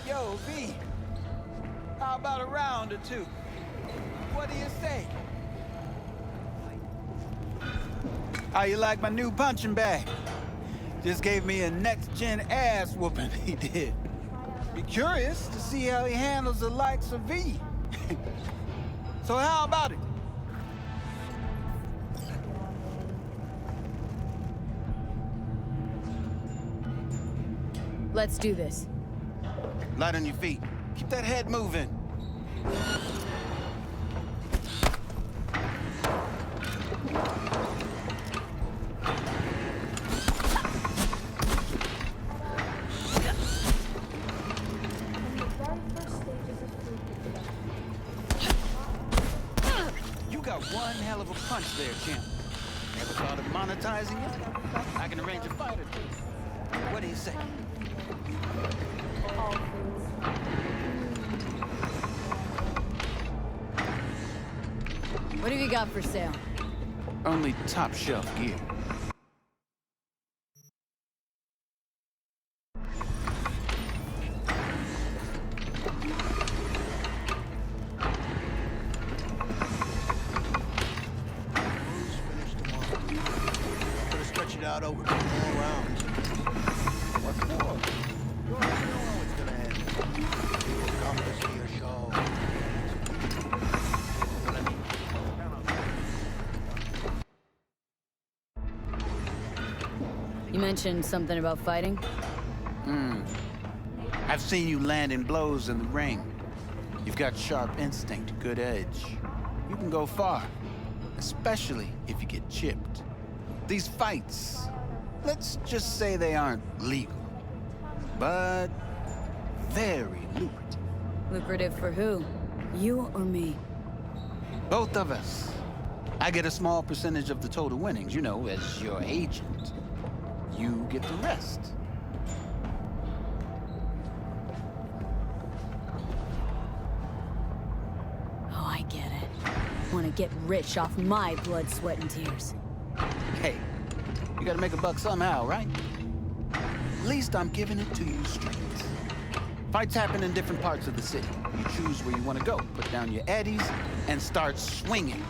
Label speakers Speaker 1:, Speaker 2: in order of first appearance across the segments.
Speaker 1: Yo, V. How about a round or two? What do you say? How you like my new punching bag? Just gave me a next-gen ass whooping, he did. Be curious to see how he handles the likes of V. So how about it?
Speaker 2: Let's do this.
Speaker 1: Light on your feet. Keep that head moving. You got one hell of a punch there, champ. Ever thought of monetizing it? I can arrange a fight or two. What do you say?
Speaker 2: What have you got for sale?
Speaker 1: Only top shelf gear.
Speaker 3: Out over 2 more rounds. What for? You already know how it's gonna end. People come to see your show.
Speaker 2: You mentioned something about fighting?
Speaker 1: I've seen you landing blows in the ring. You've got sharp instinct, good edge. You can go far, especially if you get chipped. These fights, let's just say they aren't legal, but very lucrative.
Speaker 2: Lucrative for who? You or me?
Speaker 1: Both of us. I get a small percentage of the total winnings, you know, as your agent. You get the rest.
Speaker 2: Oh, I get it. Want to get rich off my blood, sweat, and tears.
Speaker 1: Hey, you gotta make a buck somehow, right? At least I'm giving it to you straight. Fights happen in different parts of the city. You choose where you want to go, put down your eddies, and start swinging.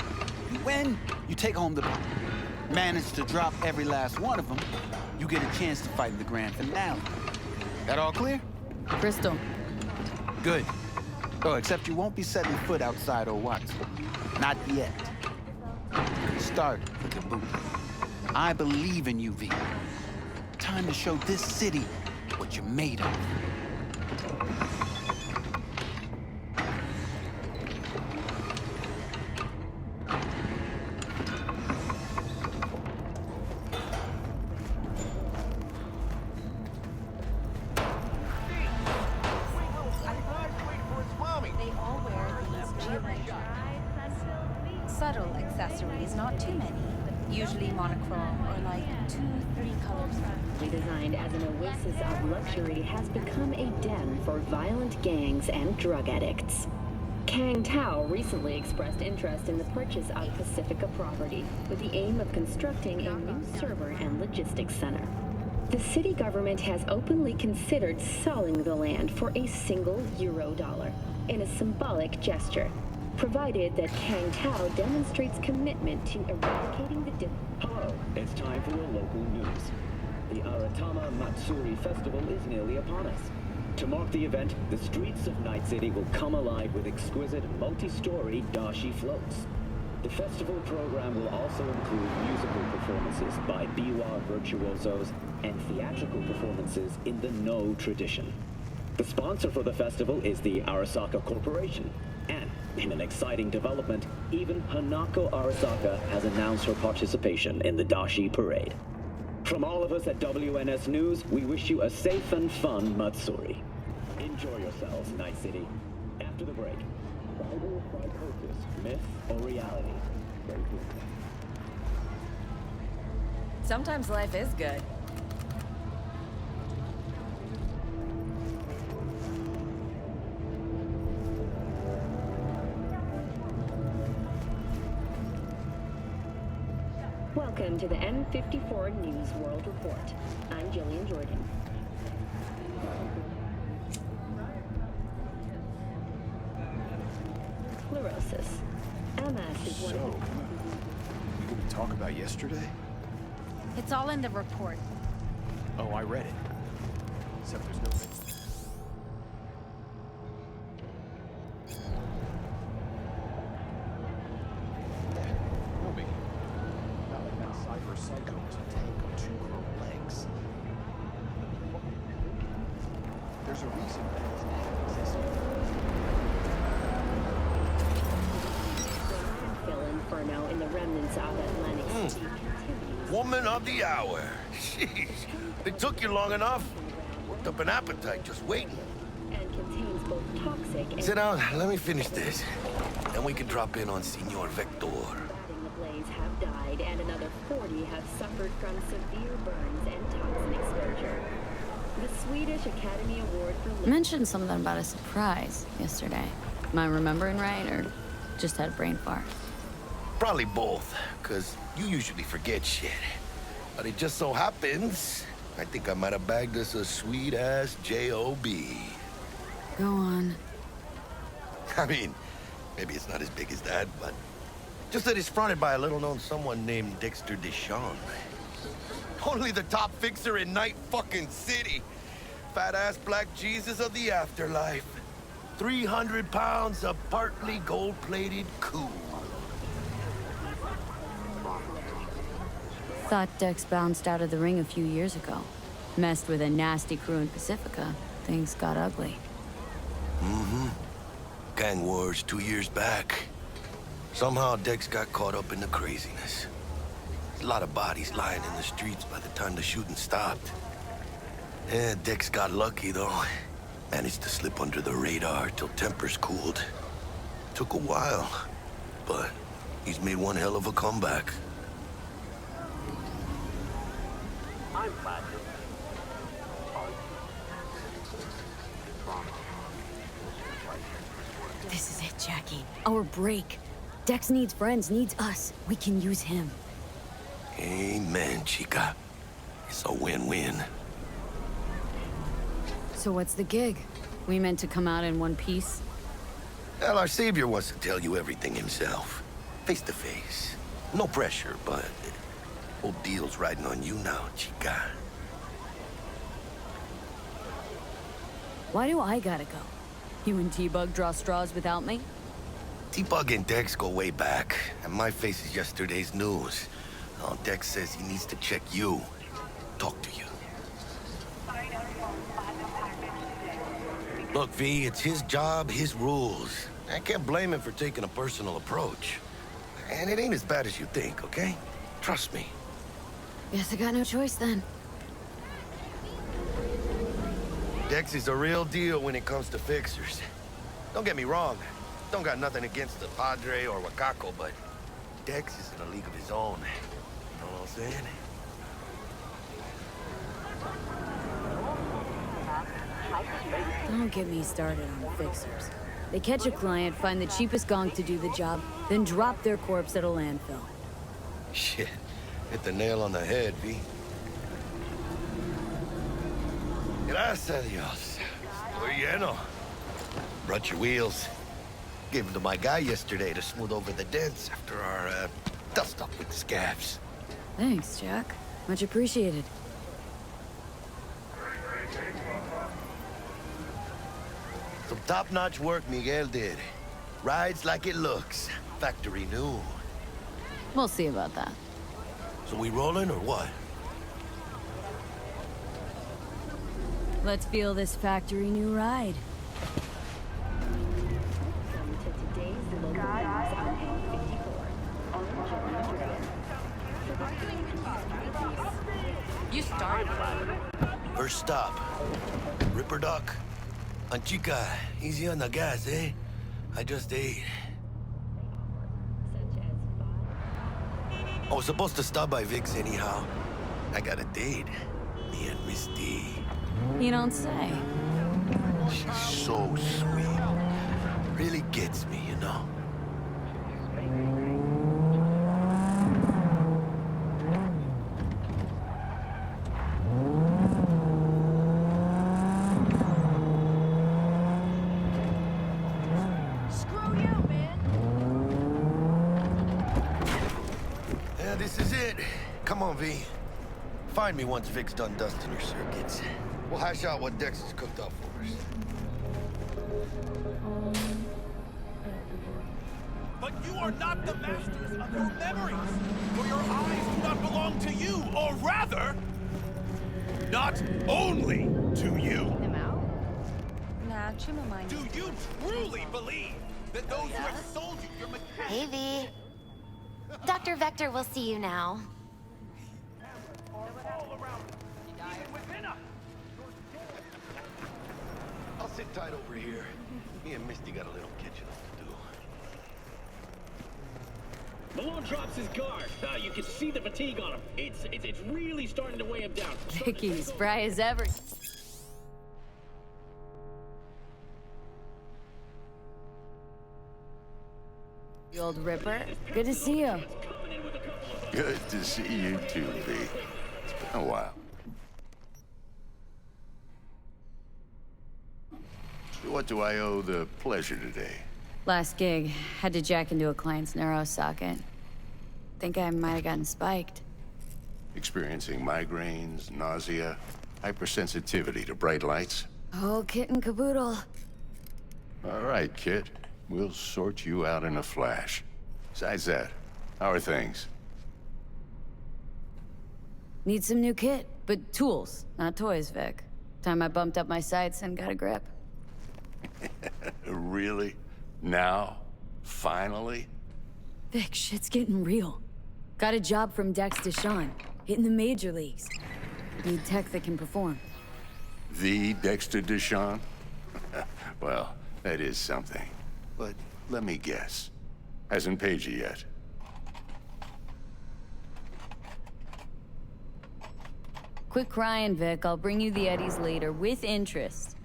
Speaker 1: You win, you take home the pot. Manage to drop every last one of them, you get a chance to fight in the grand finale. That all clear?
Speaker 2: Crystal.
Speaker 1: Good. Oh, except you won't be setting foot outside Watson. Not yet. Start with the boot. I believe in you, V. Time to show this city what you're made of.
Speaker 4: Subtle accessories, not too many. Usually monochrome or like 2-3 colors.
Speaker 5: Designed as an oasis of luxury, has become a den for violent gangs and drug addicts. Kang Tao recently expressed interest in the purchase of Pacifica property with the aim of constructing a new server and logistics center. The city government has openly considered selling the land for a single $1 in a symbolic gesture, provided that Kang Tao demonstrates commitment to eradicating the
Speaker 6: Hello, it's time for your local news. The Aratama Matsuri Festival is nearly upon us. To mark the event, the streets of Night City will come alive with exquisite multi-story dashi floats. The festival program will also include musical performances by biwa virtuosos and theatrical performances in the No tradition. The sponsor for the festival is the Arasaka Corporation, and in an exciting development, even Hanako Arasaka has announced her participation in the Dashi Parade. From all of us at WNS News, we wish you a safe and fun Matsuri. Enjoy yourselves, Night City. After the break, psychosis, myth or reality?
Speaker 4: Sometimes life is good.
Speaker 5: Welcome to the N54 News World Report. I'm Jillian Jordan. sclerosis. MS is one
Speaker 7: So,
Speaker 5: of the...
Speaker 7: what we talk about yesterday?
Speaker 4: It's all in the report.
Speaker 7: Oh, I read it. Except there's no... No biggie. Not like that cyber psycho was a tank on 2 chrome legs. There's a reason that his name exists.
Speaker 5: The landfill inferno in the remnants of Atlantic City continues.
Speaker 3: Woman of the hour. Sheesh. It took you long enough. Worked up an appetite just waiting.
Speaker 5: And contains both toxic and...
Speaker 3: Sit down, let me finish this. Then we can drop in on Senor Vector.
Speaker 5: in the blaze have died, and another 40 have suffered from severe burns and toxin exposure. The Swedish Academy Award for...
Speaker 2: You mentioned something about a surprise yesterday. Am I remembering right, or just had a brain fart?
Speaker 3: Probably both, because you usually forget shit. But it just so happens, I think I might have bagged us a sweet-ass J.O.B.
Speaker 2: Go on.
Speaker 3: I mean, maybe it's not as big as that, but just that it's fronted by a little-known someone named Dexter Deshawn. Only the top fixer in Night fucking City. Fat-ass black Jesus of the afterlife. 300 pounds of partly gold-plated cool.
Speaker 2: Thought Dex bounced out of the ring a few years ago. Messed with a nasty crew in Pacifica. Things got ugly.
Speaker 3: Mm-hmm. Gang wars 2 years back. Somehow Dex got caught up in the craziness. There's a lot of bodies lying in the streets by the time the shooting stopped. Yeah, Dex got lucky, though. Managed to slip under the radar till tempers cooled. Took a while, but he's made one hell of a comeback.
Speaker 2: This is it, Jackie. Our break. Dex needs friends, needs us. We can use him.
Speaker 3: Amen, chica. It's a win-win.
Speaker 2: So what's the gig? We meant to come out in one piece?
Speaker 3: Well, our savior wants to tell you everything himself. Face to face. No pressure, but whole deal's riding on you now, chica.
Speaker 2: Why do I gotta go? You and T-Bug draw straws without me?
Speaker 3: T-Bug and Dex go way back, and my face is yesterday's news. Now, Dex says he needs to check you. Talk to you. Look, V, it's his job, his rules. I can't blame him for taking a personal approach. And it ain't as bad as you think, okay? Trust me.
Speaker 2: Guess I got no choice then.
Speaker 3: Dex is a real deal when it comes to fixers. Don't get me wrong. Don't got nothing against the Padre or Wakako, but Dex is in a league of his own. You know what I'm saying?
Speaker 2: Don't get me started on fixers. They catch a client, find the cheapest gong to do the job, then drop their corpse at a landfill.
Speaker 3: Shit. Hit the nail on the head, V. Gracias a Dios. Estoy lleno. Brought your wheels. Gave them to my guy yesterday to smooth over the dents after our, dust-up with the scabs.
Speaker 2: Thanks, Jack. Much appreciated.
Speaker 3: Some top-notch work Miguel did. Rides like it looks. Factory new.
Speaker 2: We'll see about that.
Speaker 3: So we rolling or what?
Speaker 2: Let's feel this factory new ride.
Speaker 5: Welcome to today's local news on L54.
Speaker 4: You started.
Speaker 3: First stop. Ripper Duck. Chica, easy on the gas, eh? I just ate.
Speaker 5: Such as
Speaker 3: I was supposed to stop by Vic's anyhow. I got a date. Me and Misty.
Speaker 2: You don't say.
Speaker 3: She's so sweet. Really gets me, you know?
Speaker 4: Screw you, man.
Speaker 3: it. Come on, V. Find me once Vic's done dusting your circuits. We'll hash out what Dex has cooked up for us.
Speaker 8: But you are not the masters of your memories, for your eyes do not belong to you, or rather, not only to you.
Speaker 4: Them out? Nah, Chimamanda.
Speaker 8: Do you truly believe that those who have sold you your
Speaker 9: Hey, V. Dr. Vector will see you now.
Speaker 8: all around, even within us?
Speaker 3: I'll sit tight over here. Me and Misty got a little catching up to do.
Speaker 6: Malone drops his guard. You can see the fatigue on him. It's really starting to weigh him down.
Speaker 2: Vicky, spry as ever. The old Ripper. Good to see you.
Speaker 10: Good to see you too, V. It's been a while. What do I owe the pleasure today?
Speaker 2: Last gig. Had to jack into a client's neuro socket. Think I might have gotten spiked.
Speaker 10: Experiencing migraines, nausea, hypersensitivity to bright lights?
Speaker 2: Oh, kit and caboodle.
Speaker 10: All right, kid. We'll sort you out in a flash. Besides that, how are things?
Speaker 2: Need some new kit, but tools, not toys, Vic. Time I bumped up my sights and got a grip.
Speaker 10: Really? Now? Finally?
Speaker 2: Vic, shit's getting real. Got a job from Dex Deshawn, hitting the major leagues. Need tech that can perform.
Speaker 10: The Dexter Deshawn? Well, that is something. But let me guess. Hasn't paid you yet.
Speaker 2: Quit crying, Vic. I'll bring you the Eddies later, with interest.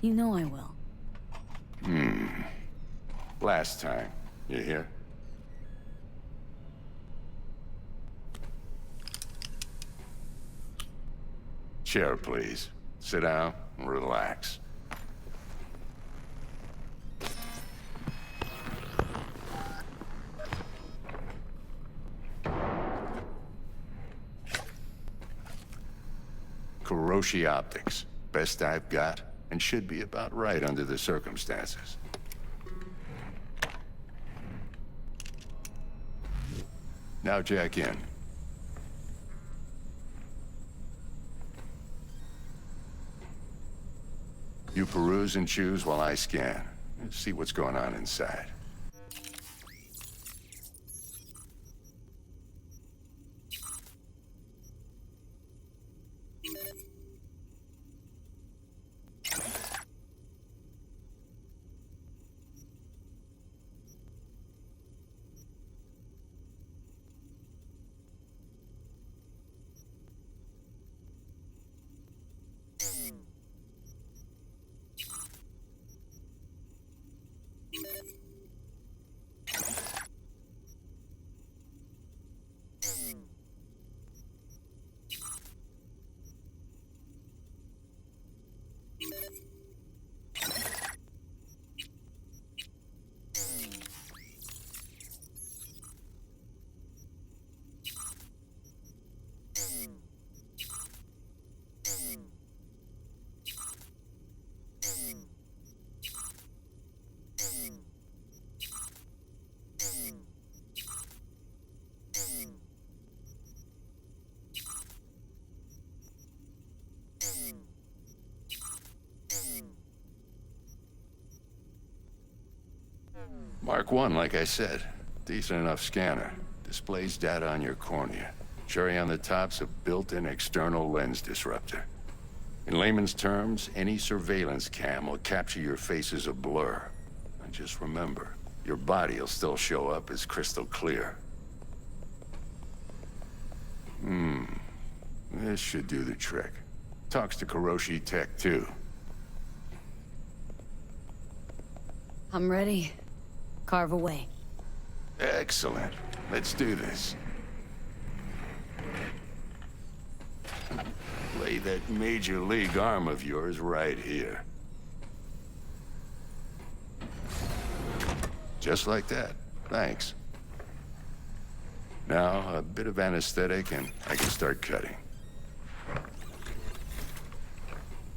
Speaker 2: You know I will.
Speaker 10: Last time. You hear? Chair, please. Sit down and relax. Kuroshi Optics. Best I've got, and should be about right under the circumstances. Now jack in. You peruse and choose while I scan. See what's going on inside. Mark 1, like I said. Decent enough scanner. Displays data on your cornea. Cherry on the top's a built-in external lens disruptor. In layman's terms, any surveillance cam will capture your face as a blur. And just remember, your body will still show up as crystal clear. This should do the trick. Talks to Kuroshi Tech, too.
Speaker 2: I'm ready. Carve away.
Speaker 10: Excellent. Let's do this. Lay that major league arm of yours right here. Just like that. Thanks. Now, a bit of anesthetic and I can start cutting.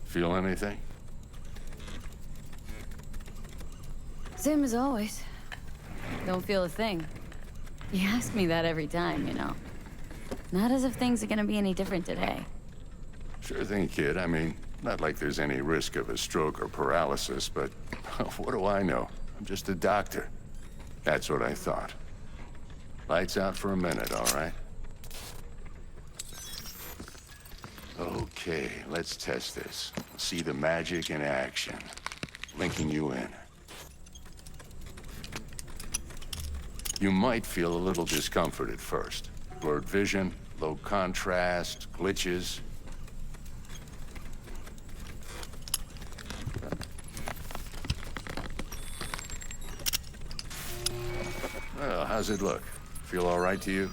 Speaker 10: Feel anything?
Speaker 2: Same as always. Don't feel a thing. You ask me that every time, you know. Not as if things are gonna be any different today.
Speaker 10: Sure thing, kid. I mean, not like there's any risk of a stroke or paralysis, but what do I know? I'm just a doctor. That's what I thought. Lights out for a minute, all right? Okay, let's test this. See the magic in action. Linking you in. You might feel a little discomfort at first. Blurred vision, low contrast, glitches. Well, how's it look? Feel all right to you?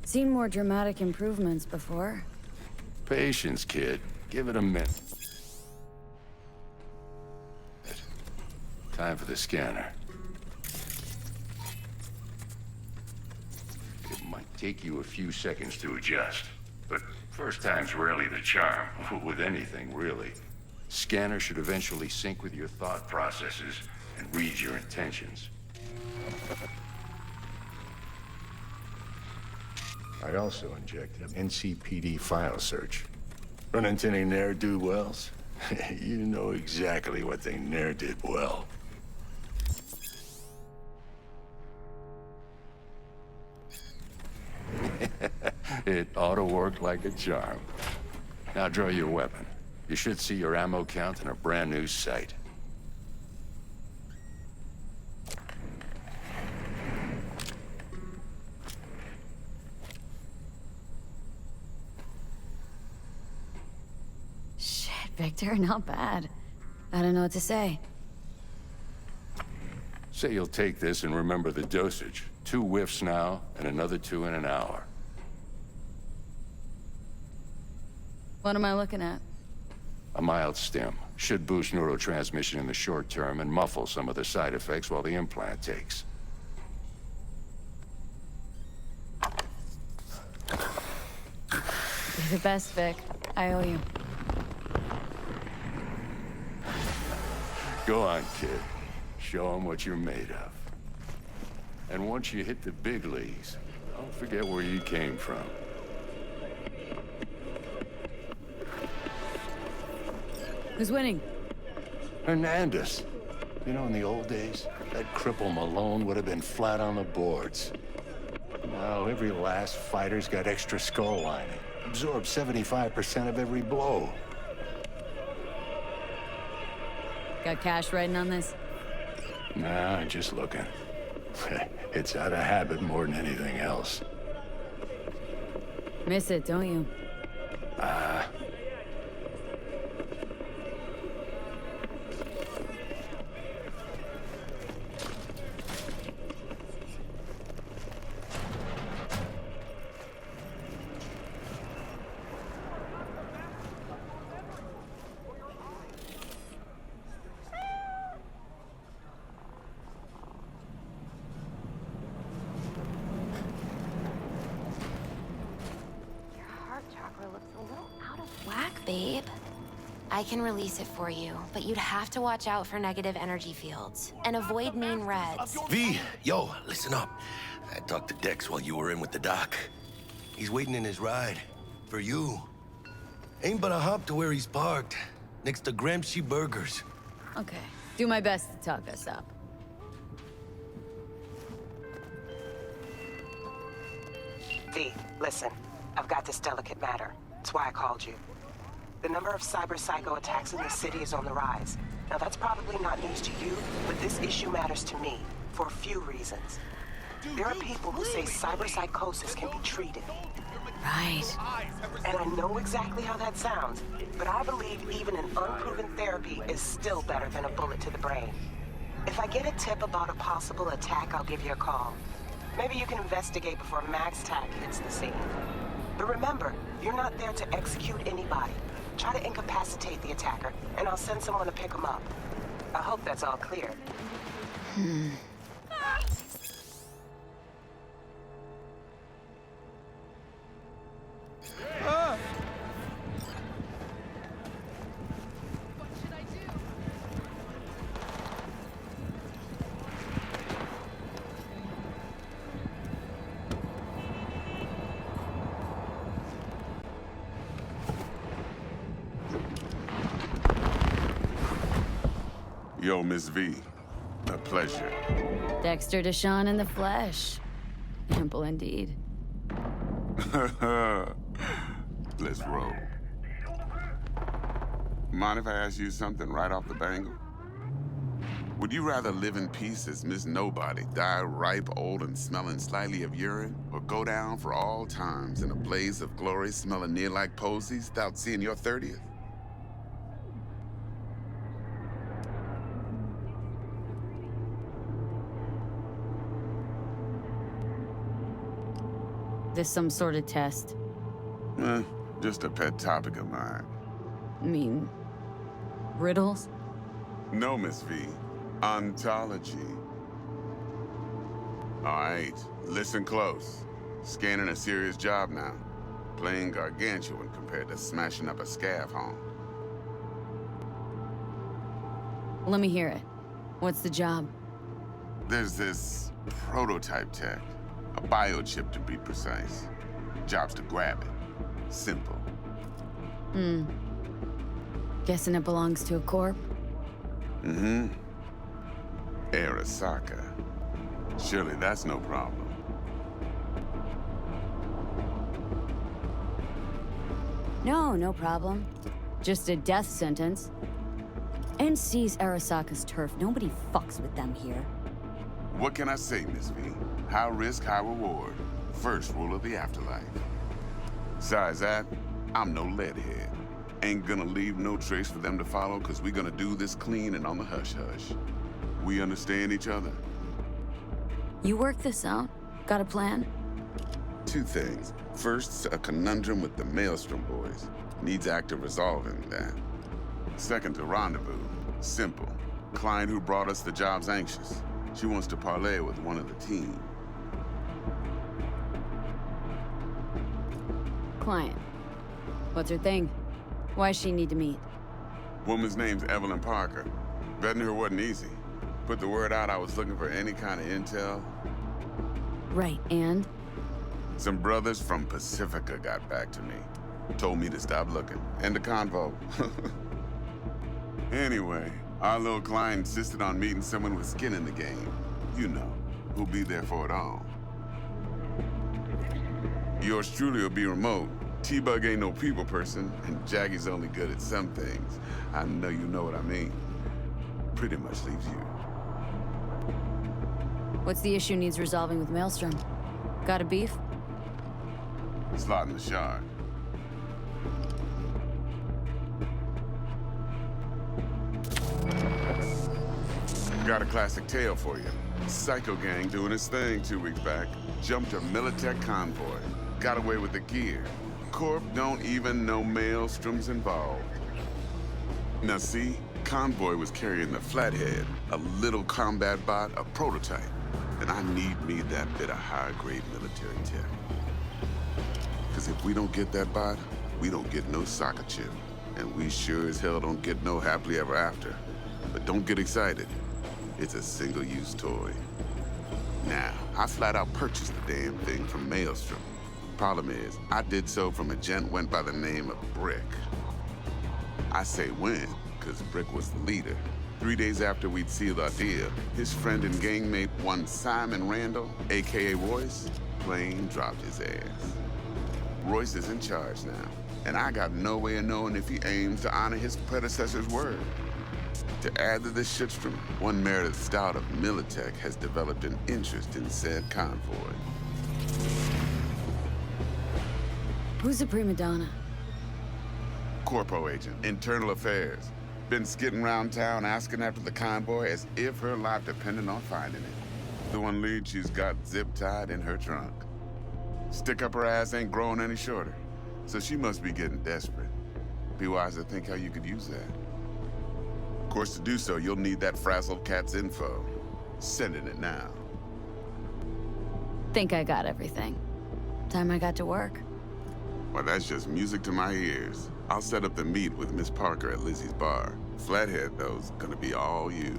Speaker 2: Seen more dramatic improvements before.
Speaker 10: Patience, kid. Give it a minute. Time for the scanner. It might take you a few seconds to adjust, but first time's rarely the charm, with anything, really. Scanner should eventually sync with your thought processes and read your intentions. I also injected an NCPD file search. Run into any ne'er-do-wells? You know exactly what they ne'er did well. It ought to work like a charm. Now draw your weapon. You should see your ammo count in a brand new sight.
Speaker 2: Shit, Victor, not bad. I don't know what to say.
Speaker 10: Say you'll take this and remember the dosage. 2 whiffs now, and another 2 in an hour.
Speaker 2: What am I looking at?
Speaker 10: A mild stim. Should boost neurotransmission in the short term and muffle some of the side effects while the implant takes.
Speaker 2: You're the best, Vic. I owe you.
Speaker 10: Go on, kid. Show them what you're made of. And once you hit the big leagues, don't forget where you came from.
Speaker 2: Who's winning?
Speaker 10: Hernandez. You know, in the old days, that cripple Malone would have been flat on the boards. Now, every last fighter's got extra skull lining. Absorbs 75% of every blow.
Speaker 2: Got cash writing on this?
Speaker 10: Nah, just looking. It's out of habit more than anything else.
Speaker 2: Miss it, don't you?
Speaker 9: Babe, I can release it for you, but you'd have to watch out for negative energy fields and avoid mean reds.
Speaker 3: V, yo, listen up. I talked to Dex while you were in with the doc. He's waiting in his ride. For you. Ain't but a hop to where he's parked. Next to Gramsci Burgers.
Speaker 2: Okay. Do my best to talk us up.
Speaker 11: V, listen. I've got this delicate matter. That's why I called you. The number of cyber-psycho attacks in the city is on the rise. Now, that's probably not news to you, but this issue matters to me for a few reasons. There are people who say cyberpsychosis can be treated.
Speaker 2: Right.
Speaker 11: And I know exactly how that sounds, but I believe even an unproven therapy is still better than a bullet to the brain. If I get a tip about a possible attack, I'll give you a call. Maybe you can investigate before MaxTac hits the scene. But remember, you're not there to execute anybody. Try to incapacitate the attacker, and I'll send someone to pick him up. I hope that's all clear.
Speaker 12: Yo, Miss V. A pleasure.
Speaker 2: Dexter Deshawn in the flesh. Ample indeed.
Speaker 12: Let's roll. Mind if I ask you something right off the bangle? Would you rather live in peace as Miss Nobody, die ripe, old, and smelling slightly of urine, or go down for all times in a blaze of glory smelling near like posies without seeing your 30th?
Speaker 2: This some sort of test?
Speaker 12: Just a pet topic of mine.
Speaker 2: I mean, riddles?
Speaker 12: No, Miss V. Ontology. All right, listen close. Scanning a serious job now. Playing gargantuan compared to smashing up a scav home.
Speaker 2: Let me hear it. What's the job?
Speaker 12: There's this prototype tech. A biochip, to be precise. Job's to grab it. Simple.
Speaker 2: Guessing it belongs to a corp?
Speaker 12: Mm-hmm. Arasaka. Surely that's no problem.
Speaker 2: No problem. Just a death sentence. NC's Arasaka's turf. Nobody fucks with them here.
Speaker 12: What can I say, Miss V? High risk, high reward. First rule of the afterlife. Besides that, I'm no leadhead. Ain't gonna leave no trace for them to follow, cause we gonna do this clean and on the hush-hush. We understand each other?
Speaker 2: You work this out? Got a plan?
Speaker 12: Two things. First, a conundrum with the Maelstrom boys. Needs active resolving that. Second, a rendezvous. Simple. Client who brought us the job's anxious. She wants to parlay with one of the team.
Speaker 2: Client. What's her thing? Why's she need to meet?
Speaker 12: Woman's name's Evelyn Parker. Betting her wasn't easy. Put the word out I was looking for any kind of intel.
Speaker 2: Right, and?
Speaker 12: Some brothers from Pacifica got back to me. Told me to stop looking. End the convo. Anyway, our little client insisted on meeting someone with skin in the game. You know, who'll be there for it all. Yours truly will be remote. T-Bug ain't no people person, and Jackie's only good at some things. I know you know what I mean. Pretty much leaves you.
Speaker 2: What's the issue needs resolving with Maelstrom? Got a beef?
Speaker 12: Slot in the shard. Got a classic tale for you. Psycho gang doing his thing 2 weeks back. Jumped a Militech convoy. Got away with the gear. Corp don't even know Maelstrom's involved. Now see, convoy was carrying the Flathead, a little combat bot, a prototype. And I need me that bit of high-grade military tech. Because if we don't get that bot, we don't get no soccer chip. And we sure as hell don't get no happily ever after. But don't get excited. It's a single-use toy. Now, I flat out purchased the damn thing from Maelstrom. Problem is, I did so from a gent went by the name of Brick. I say when, because Brick was the leader. 3 days after we'd sealed our deal, his friend and gangmate, one Simon Randall, AKA Royce, plain dropped his ass. Royce is in charge now, and I got no way of knowing if he aims to honor his predecessor's word. To add to this shitstorm, one Meredith Stout of Militech has developed an interest in said convoy.
Speaker 2: Who's the prima donna?
Speaker 12: Corpo agent, internal affairs. Been skidding around town asking after the convoy as if her life depended on finding it. The one lead she's got zip-tied in her trunk. Stick up her ass ain't growing any shorter, so she must be getting desperate. Be wise to think how you could use that. Of course, to do so, you'll need that frazzled cat's info. Sending it now.
Speaker 2: Think I got everything. Time I got to work.
Speaker 12: Well, that's just music to my ears. I'll set up the meet with Miss Parker at Lizzie's bar. Flathead, though's gonna be all you.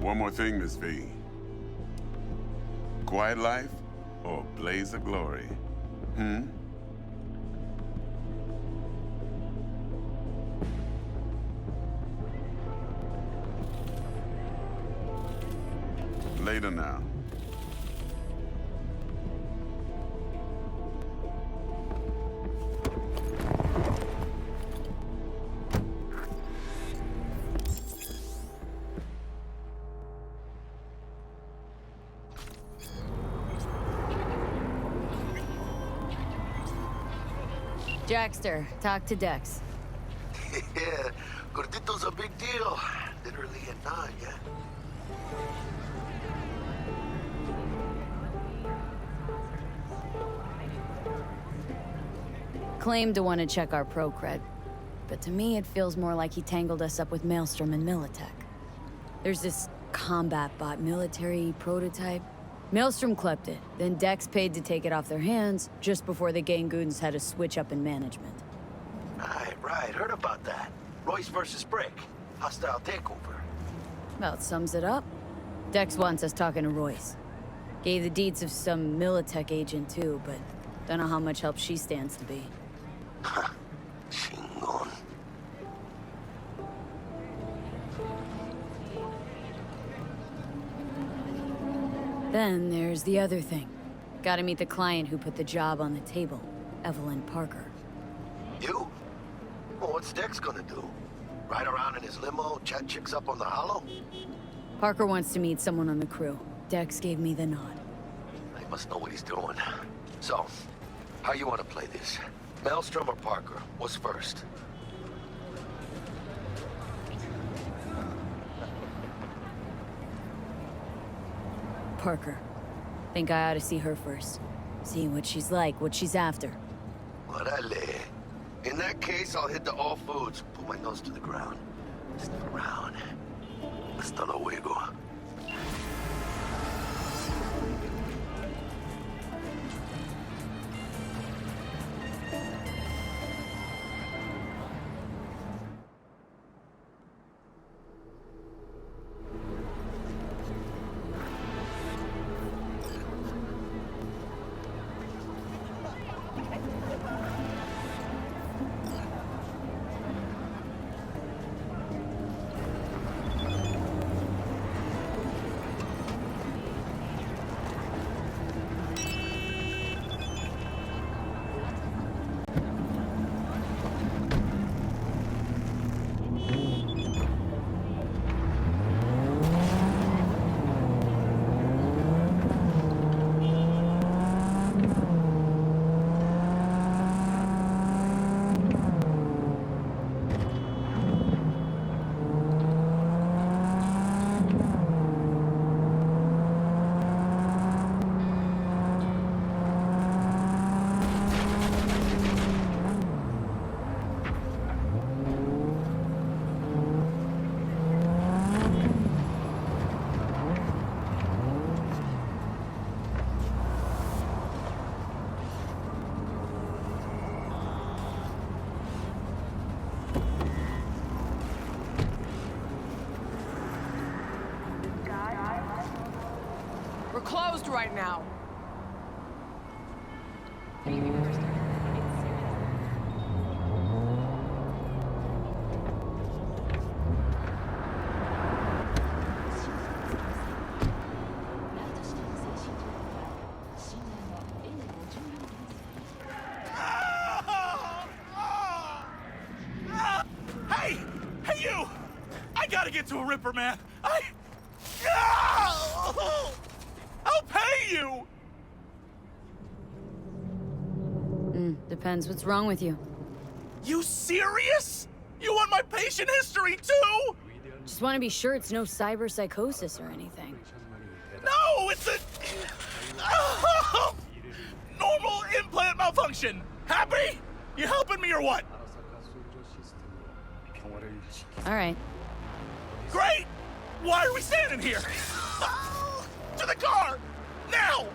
Speaker 12: One more thing, Miss V. Quiet life or blaze of glory? Later now.
Speaker 2: Jackster, talk to Dex.
Speaker 3: Yeah, Gordito's a big deal. Literally at 9, yeah.
Speaker 2: Claimed to want to check our pro cred, but to me it feels more like he tangled us up with Maelstrom and Militech. There's this combat bot military prototype. Maelstrom clept it, then Dex paid to take it off their hands just before the Gangoons had a switch up in management.
Speaker 3: Right, heard about that. Royce versus Brick. Hostile takeover.
Speaker 2: About sums it up. Dex wants us talking to Royce. Gave the deeds of some Militech agent too, but don't know how much help she stands to be.
Speaker 3: Chingon.
Speaker 2: Then there's the other thing. Gotta meet the client who put the job on the table, Evelyn Parker.
Speaker 3: You? Well, what's Dex gonna do? Ride around in his limo, chat chicks up on the hollow?
Speaker 2: Parker wants to meet someone on the crew. Dex gave me the nod.
Speaker 3: He must know what he's doing. So, how you want to play this? Maelstrom or Parker? What's first?
Speaker 2: Parker. Think I ought to see her first. See what she's like, what she's after.
Speaker 3: Orale. In that case, I'll hit the all foods, put my nose to the ground. Sniff around. Hasta luego.
Speaker 13: We're closed right now.
Speaker 8: Hey! Hey, you! I gotta get to a Ripper, man. I'll pay you!
Speaker 2: Depends what's wrong with you.
Speaker 8: You serious? You want my patient history, too?
Speaker 2: Just want to be sure it's no cyber psychosis or anything.
Speaker 8: No, it's a... normal implant malfunction. Happy? You helping me or what?
Speaker 2: All right.
Speaker 8: Great! Why are we standing here? To the car! Now!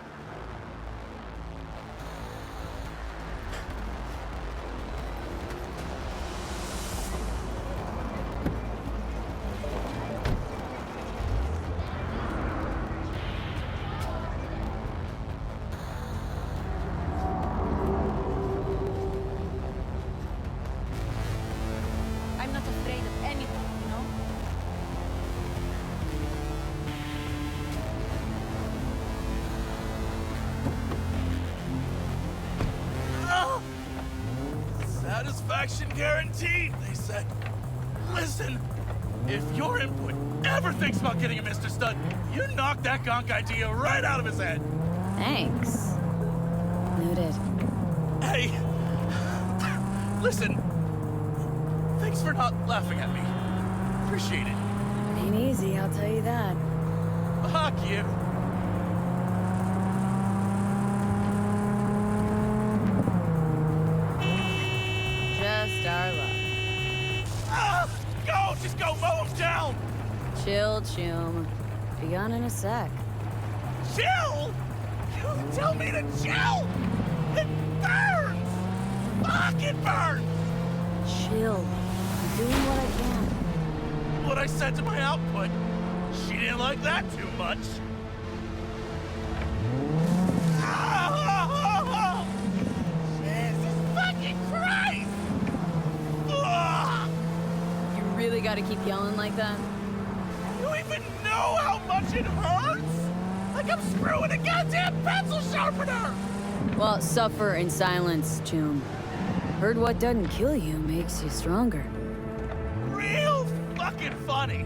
Speaker 8: Satisfaction guaranteed, they said. Listen, if your input ever thinks about getting a Mr. Stud, you knock that gonk idea right out of his head.
Speaker 2: Thanks. Noted.
Speaker 8: Hey, listen, thanks for not laughing at me. Appreciate it.
Speaker 2: Ain't easy, I'll tell you that.
Speaker 8: Fuck you.
Speaker 2: Just our luck.
Speaker 8: Ah, go, just go mow him down.
Speaker 2: Chill, Chum. Be on in a sec.
Speaker 8: Chill? You tell me to chill? It burns! Fuck, it burns!
Speaker 2: Chill. I'm doing what I can.
Speaker 8: What I said to my output, she didn't like that too much. Jesus fucking Christ! Ugh!
Speaker 2: You really gotta keep yelling like that?
Speaker 8: You even know how much it hurts? Like I'm screwing a goddamn pencil sharpener!
Speaker 2: Well, suffer in silence, Chum. Heard what doesn't kill you makes you stronger.
Speaker 8: Real fucking funny.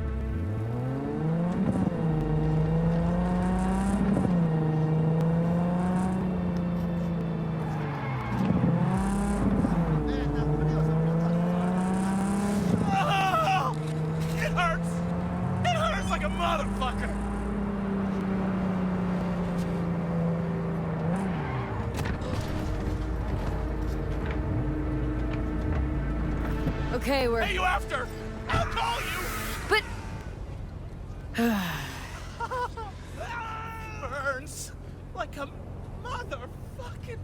Speaker 8: Oh, it hurts. It hurts like a motherfucker.
Speaker 2: Okay, we're...
Speaker 8: Hey, you after? I'll call you.
Speaker 2: But...
Speaker 8: Burns like a motherfucking...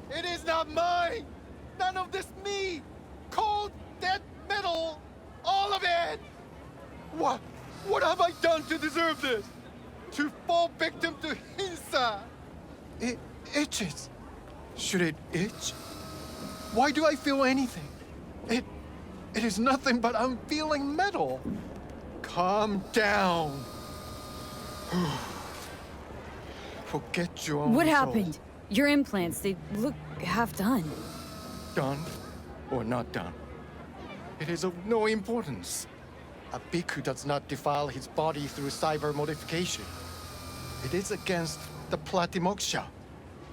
Speaker 7: It is not mine! None of this me! Cold, dead metal! All of it! What have I done to deserve this? To fall victim to Hinsa? It itches. Should it itch? Why do I feel anything? It is nothing but I'm feeling metal. Calm down. Forget your own
Speaker 2: What
Speaker 7: soul.
Speaker 2: happened? Your implants, they look half done.
Speaker 7: Done or not done? It is of no importance. A bhikkhu does not defile his body through cyber modification. It is against the Platimoksha.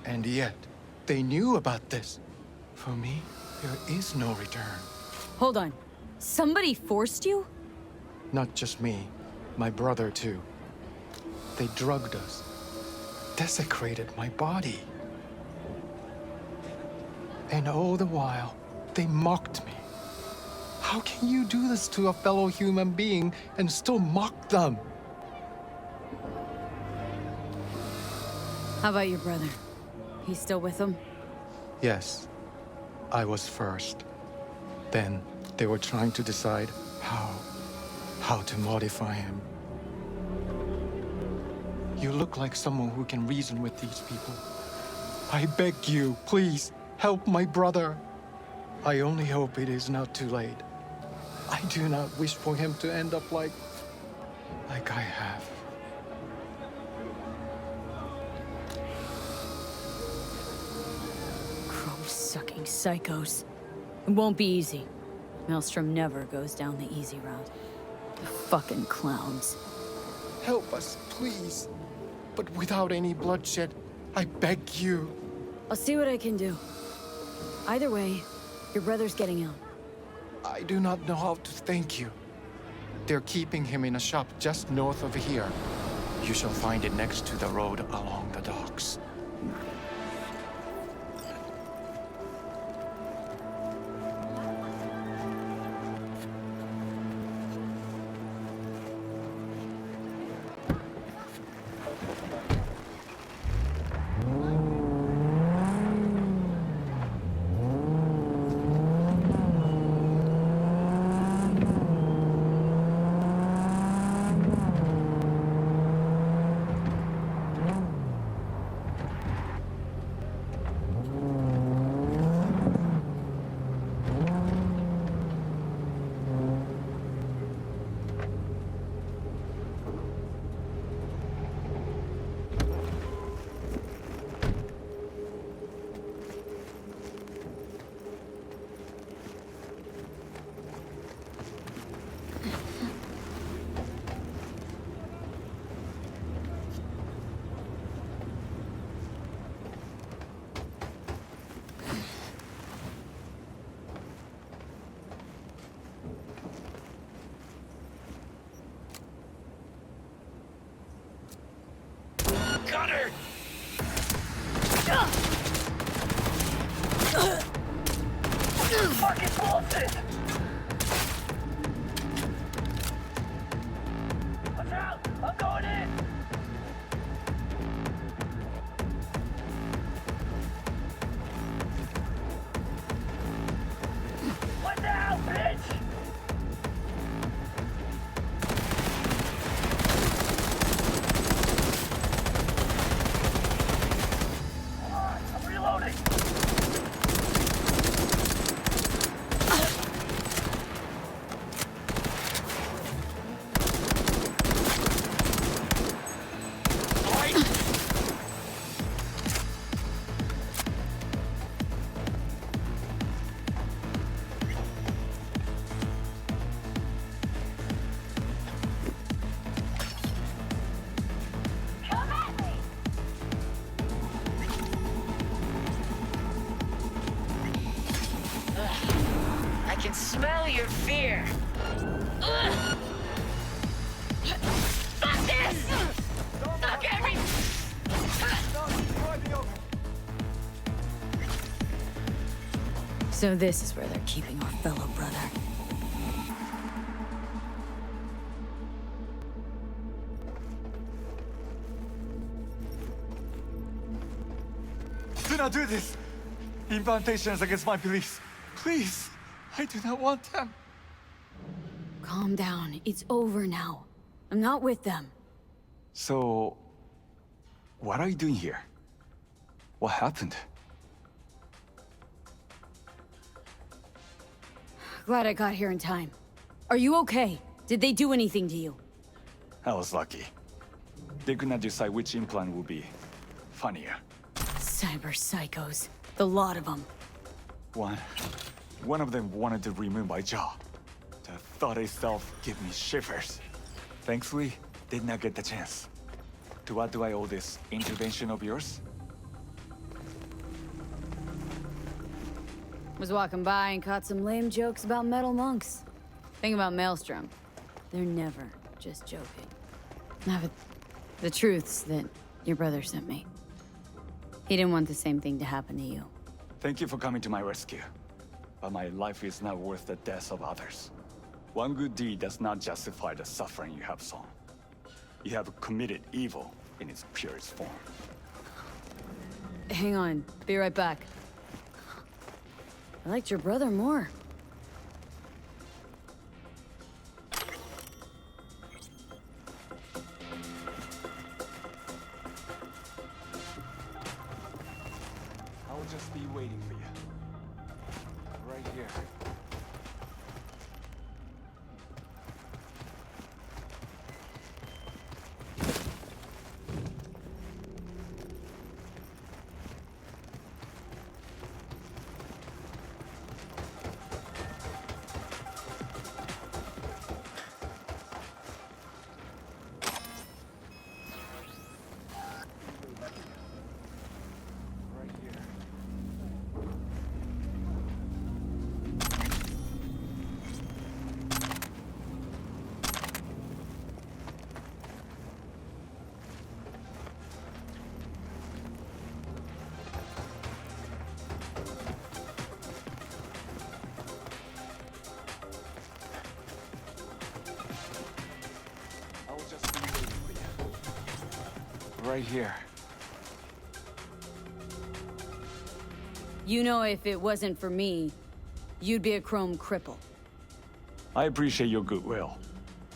Speaker 7: And yet, they knew about this. For me, there is no return.
Speaker 2: Hold on. Somebody forced you?
Speaker 7: Not just me, my brother too. They drugged us, desecrated my body. And all the while, they mocked me. How can you do this to a fellow human being and still mock them?
Speaker 2: How about your brother? He's still with them?
Speaker 7: Yes, I was first. Then they were trying to decide how to modify him. You look like someone who can reason with these people. I beg you, please, help my brother. I only hope it is not too late. I do not wish for him to end up like I have.
Speaker 2: Crow-sucking psychos. It won't be easy. Maelstrom never goes down the easy route. The fucking clowns.
Speaker 7: Help us, please. But without any bloodshed, I beg you.
Speaker 2: I'll see what I can do. Either way, your brother's getting out.
Speaker 7: I do not know how to thank you. They're keeping him in a shop just north of here. You shall find it next to the road along the docks.
Speaker 8: Gunner! Fucking bullshit! Watch out! I'm going in! What now, bitch? I'm reloading! I can smell your fear. Fuck this! Fuck every...
Speaker 2: So this is where they're keeping our fellow brother.
Speaker 14: Do not do this! Incantations against my beliefs. Please, I do not want them.
Speaker 2: Calm down. It's over now. I'm not with them.
Speaker 14: So, what are you doing here? What happened?
Speaker 2: Glad I got here in time. Are you okay? Did they do anything to you?
Speaker 14: I was lucky. They could not decide which implant would be funnier.
Speaker 2: Cyber psychos. The lot of them.
Speaker 14: One of them wanted to remove my jaw. The thought itself gave me shivers. Thankfully, did not get the chance. To what do I owe this intervention of yours?
Speaker 2: Was walking by and caught some lame jokes about metal monks. Thing about Maelstrom. They're never just joking. Now, but the truth's that your brother sent me. He didn't want the same thing to happen to you.
Speaker 14: Thank you for coming to my rescue. But my life is not worth the deaths of others. One good deed does not justify the suffering you have sown. You have committed evil in its purest form.
Speaker 2: Hang on. Be right back. I liked your brother more.
Speaker 14: I'll just be waiting for you. Right here. right here.
Speaker 2: You know, if it wasn't for me, you'd be a chrome cripple.
Speaker 14: I appreciate your goodwill,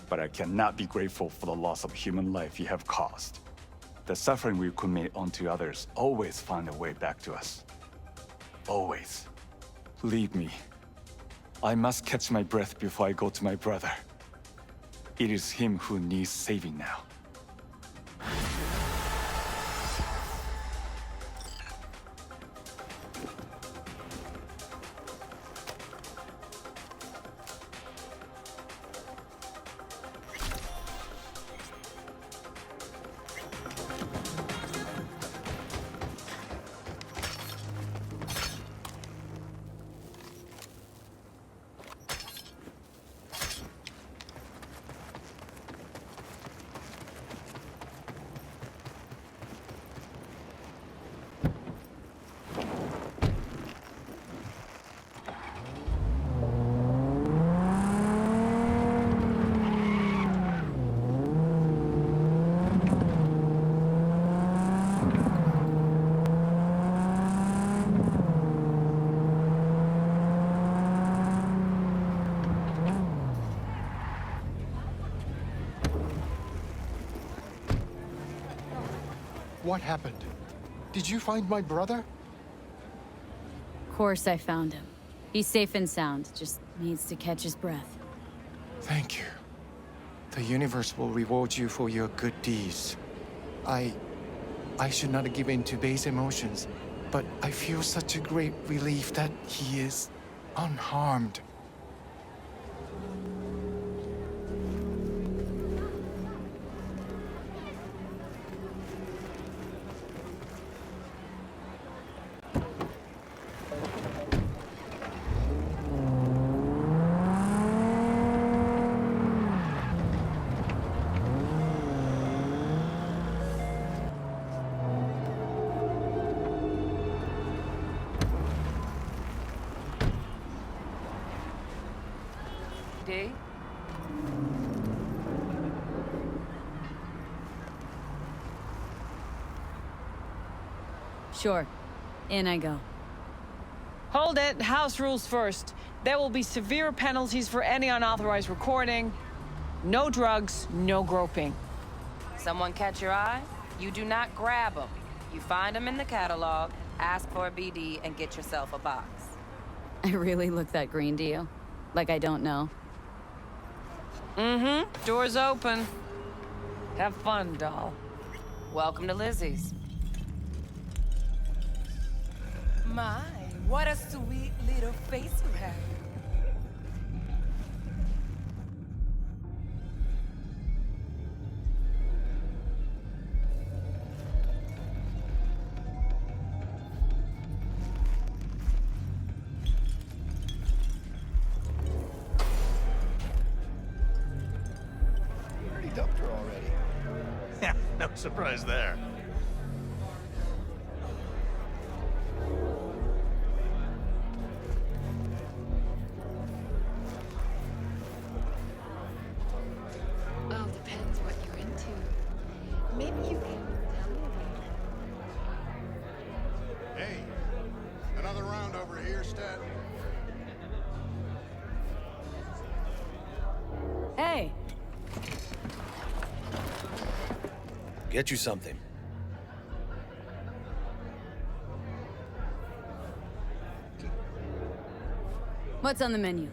Speaker 14: but I cannot be grateful for the loss of human life you have caused. The suffering we commit onto others always find a way back to us. Always. Leave me. I must catch my breath before I go to my brother. It is him who needs saving now.
Speaker 7: What happened? Did you find my brother?
Speaker 2: Of course I found him. He's safe and sound, just needs to catch his breath.
Speaker 7: Thank you. The universe will reward you for your good deeds. I should not give in to base emotions, but I feel such a great relief that he is unharmed.
Speaker 13: D?
Speaker 2: Sure. In I go.
Speaker 13: Hold it. House rules first. There will be severe penalties for any unauthorized recording. No drugs, no groping.
Speaker 15: Someone catch your eye? You do not grab them. You find them in the catalog, ask for a BD, and get yourself a box.
Speaker 2: I really look that green to you? Like I don't know?
Speaker 13: Mm-hmm. Door's open. Have fun, doll.
Speaker 15: Welcome to Lizzie's. My, what a sweet little face you have.
Speaker 7: Dumped her already.
Speaker 8: Yeah, no surprise there.
Speaker 5: All depends what you're into. Maybe you can tell me.
Speaker 16: Hey, another round over here, Stat.
Speaker 2: Hey!
Speaker 3: Get you something.
Speaker 2: What's on the menu?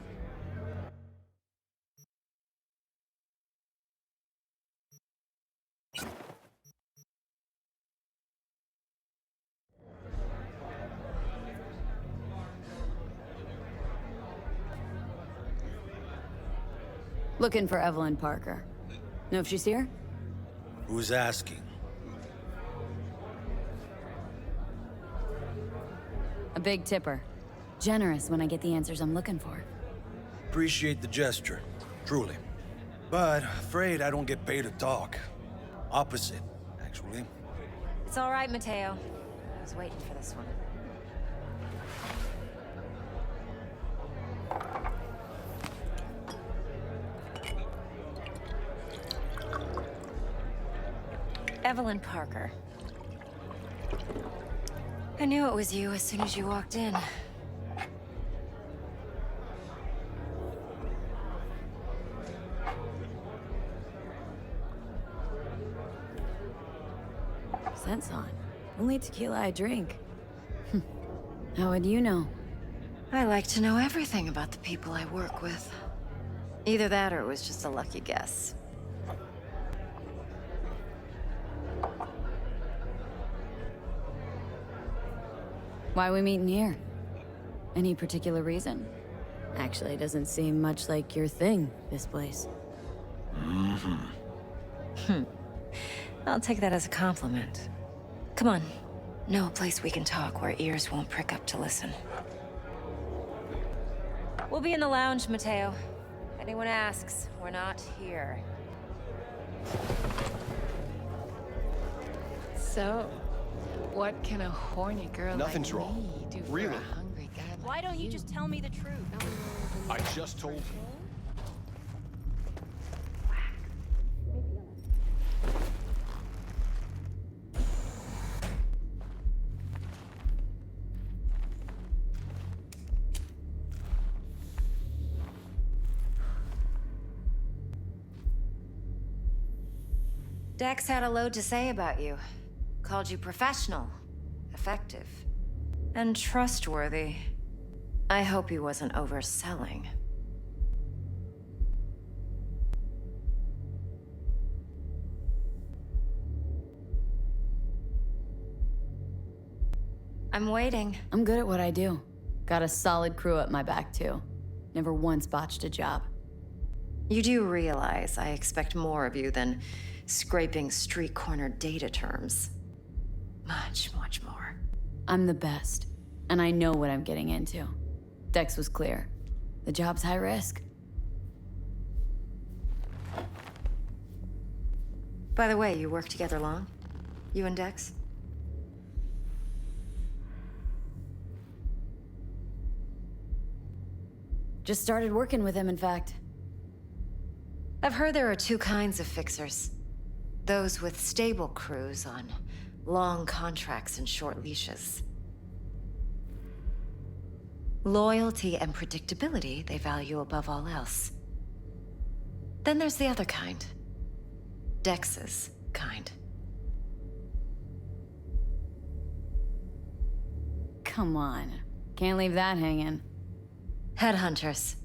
Speaker 2: Looking for Evelyn Parker. Know if she's here?
Speaker 3: Who's asking?
Speaker 2: A big tipper. Generous when I get the answers I'm looking for.
Speaker 3: Appreciate the gesture, truly. But afraid I don't get paid to talk. Opposite, actually.
Speaker 4: It's all right, Mateo. I was waiting for this one.
Speaker 17: Evelyn Parker. I knew it was you as soon as you walked in.
Speaker 2: Scent's on. Only tequila I drink. How would you know?
Speaker 17: I like to know everything about the people I work with. Either that or it was just a lucky guess.
Speaker 2: Why we meeting here? Any particular reason? Actually, it doesn't seem much like your thing, this place.
Speaker 17: I'll take that as a compliment. Come on. Know a place we can talk where ears won't prick up to listen. We'll be in the lounge, Mateo. If anyone asks, we're not here.
Speaker 13: So, what can a horny girl
Speaker 18: Nothing's
Speaker 13: like
Speaker 18: wrong.
Speaker 13: me do
Speaker 18: Really.
Speaker 13: for a hungry guy like
Speaker 4: Why don't you just tell me the truth?
Speaker 18: I just told you.
Speaker 17: Dex had a load to say about you. Called you professional, effective, and trustworthy. I hope he wasn't overselling. I'm waiting.
Speaker 2: I'm good at what I do. Got a solid crew at my back, too. Never once botched a job.
Speaker 17: You do realize I expect more of you than scraping street corner data terms. Much, much more.
Speaker 2: I'm the best, and I know what I'm getting into. Dex was clear. The job's high risk.
Speaker 17: By the way, you work together long? You and Dex?
Speaker 2: Just started working with him, in fact.
Speaker 17: I've heard there are two kinds of fixers. Those with stable crews on long contracts and short leashes. Loyalty and predictability they value above all else. Then there's the other kind. Dex's kind.
Speaker 2: Come on. Can't leave that hanging.
Speaker 17: Headhunters.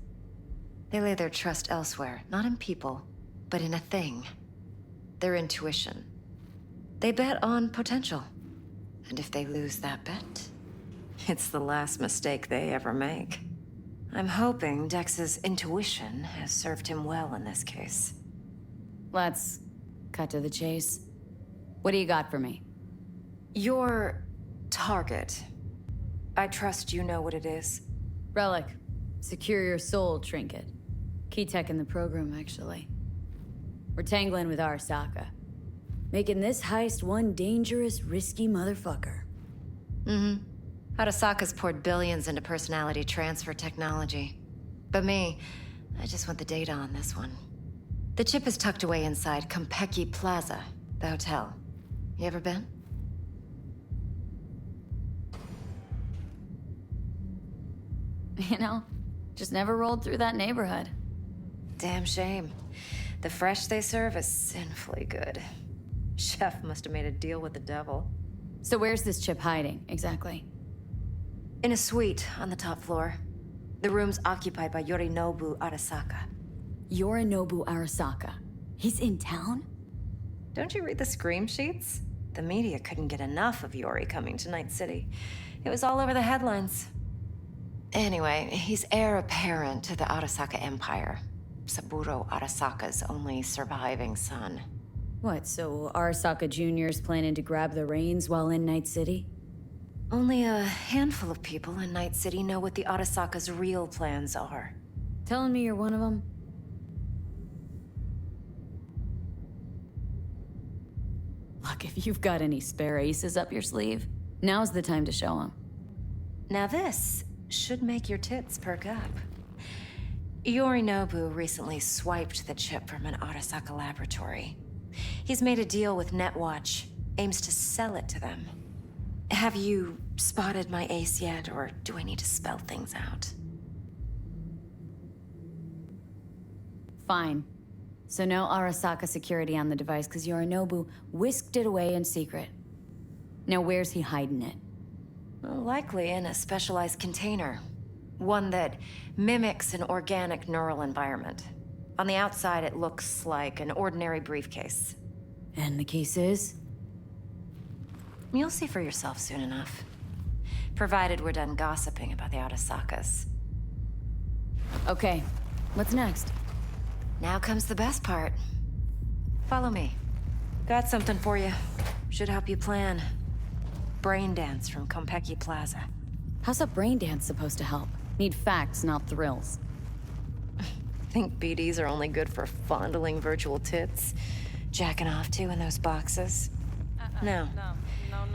Speaker 17: They lay their trust elsewhere, not in people, but in a thing. Their intuition. They bet on potential. And if they lose that bet, it's the last mistake they ever make. I'm hoping Dex's intuition has served him well in this case.
Speaker 2: Let's cut to the chase. What do you got for me?
Speaker 17: Your target. I trust you know what it is.
Speaker 2: Relic. Secure your soul trinket. Key tech in the program, actually. We're tangling with Arasaka. Making this heist one dangerous, risky motherfucker.
Speaker 17: Mm-hmm. Arasaka's poured billions into personality transfer technology. But me, I just want the data on this one. The chip is tucked away inside Konpeki Plaza, the hotel. You ever been?
Speaker 2: You know, just never rolled through that neighborhood.
Speaker 17: Damn shame. The fresh they serve is sinfully good. Chef must have made a deal with the devil.
Speaker 2: So where's this chip hiding, exactly?
Speaker 17: In a suite on the top floor. The room's occupied by Yorinobu Arasaka.
Speaker 2: Yorinobu Arasaka? He's in town?
Speaker 17: Don't you read the scream sheets? The media couldn't get enough of Yori coming to Night City. It was all over the headlines. Anyway, he's heir apparent to the Arasaka Empire. Saburo Arasaka's only surviving son.
Speaker 2: What, so Arasaka Jr.'s planning to grab the reins while in Night City?
Speaker 17: Only a handful of people in Night City know what the Arasaka's real plans are.
Speaker 2: Telling me you're one of them? Look, if you've got any spare aces up your sleeve, now's the time to show them.
Speaker 17: Now this should make your tits perk up. Yorinobu recently swiped the chip from an Arasaka laboratory. He's made a deal with Netwatch, aims to sell it to them. Have you spotted my ace yet, or do I need to spell things out?
Speaker 2: Fine. So no Arasaka security on the device because Yorinobu whisked it away in secret. Now where's he hiding it?
Speaker 17: Well, likely in a specialized container. One that mimics an organic neural environment. On the outside, it looks like an ordinary briefcase.
Speaker 2: And the case is?
Speaker 17: You'll see for yourself soon enough. Provided we're done gossiping about the Arasakas.
Speaker 2: Okay, what's next?
Speaker 17: Now comes the best part. Follow me. Got something for you. Should help you plan. Brain dance from Konpeki Plaza.
Speaker 2: How's a brain dance supposed to help? Need facts, not thrills.
Speaker 17: Think BDs are only good for fondling virtual tits? Jacking off to in those boxes? No.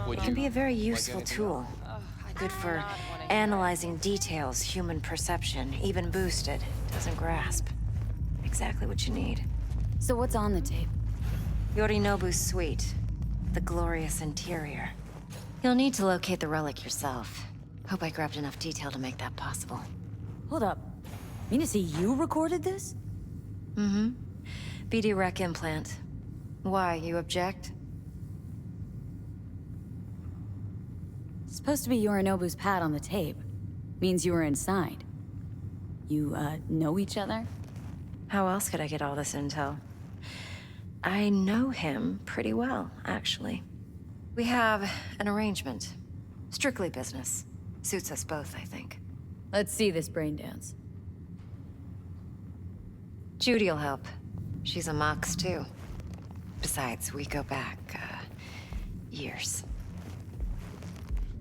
Speaker 17: It can be a very useful tool. Good for analyzing details human perception, even boosted, doesn't grasp. Exactly what you need.
Speaker 2: So what's on the tape?
Speaker 17: Yorinobu's suite. The glorious interior. You'll need to locate the relic yourself. Hope I grabbed enough detail to make that possible.
Speaker 2: Hold up. Mean to say you recorded this?
Speaker 17: Mm-hmm. BD rec implant. Why, you object?
Speaker 2: It's supposed to be Yorinobu's pad on the tape. Means you were inside. You, know each other?
Speaker 17: How else could I get all this intel? I know him pretty well, actually. We have an arrangement. Strictly business. Suits us both, I think.
Speaker 2: Let's see this brain dance.
Speaker 17: Judy'll help. She's a Mox, too. Besides, we go back, years.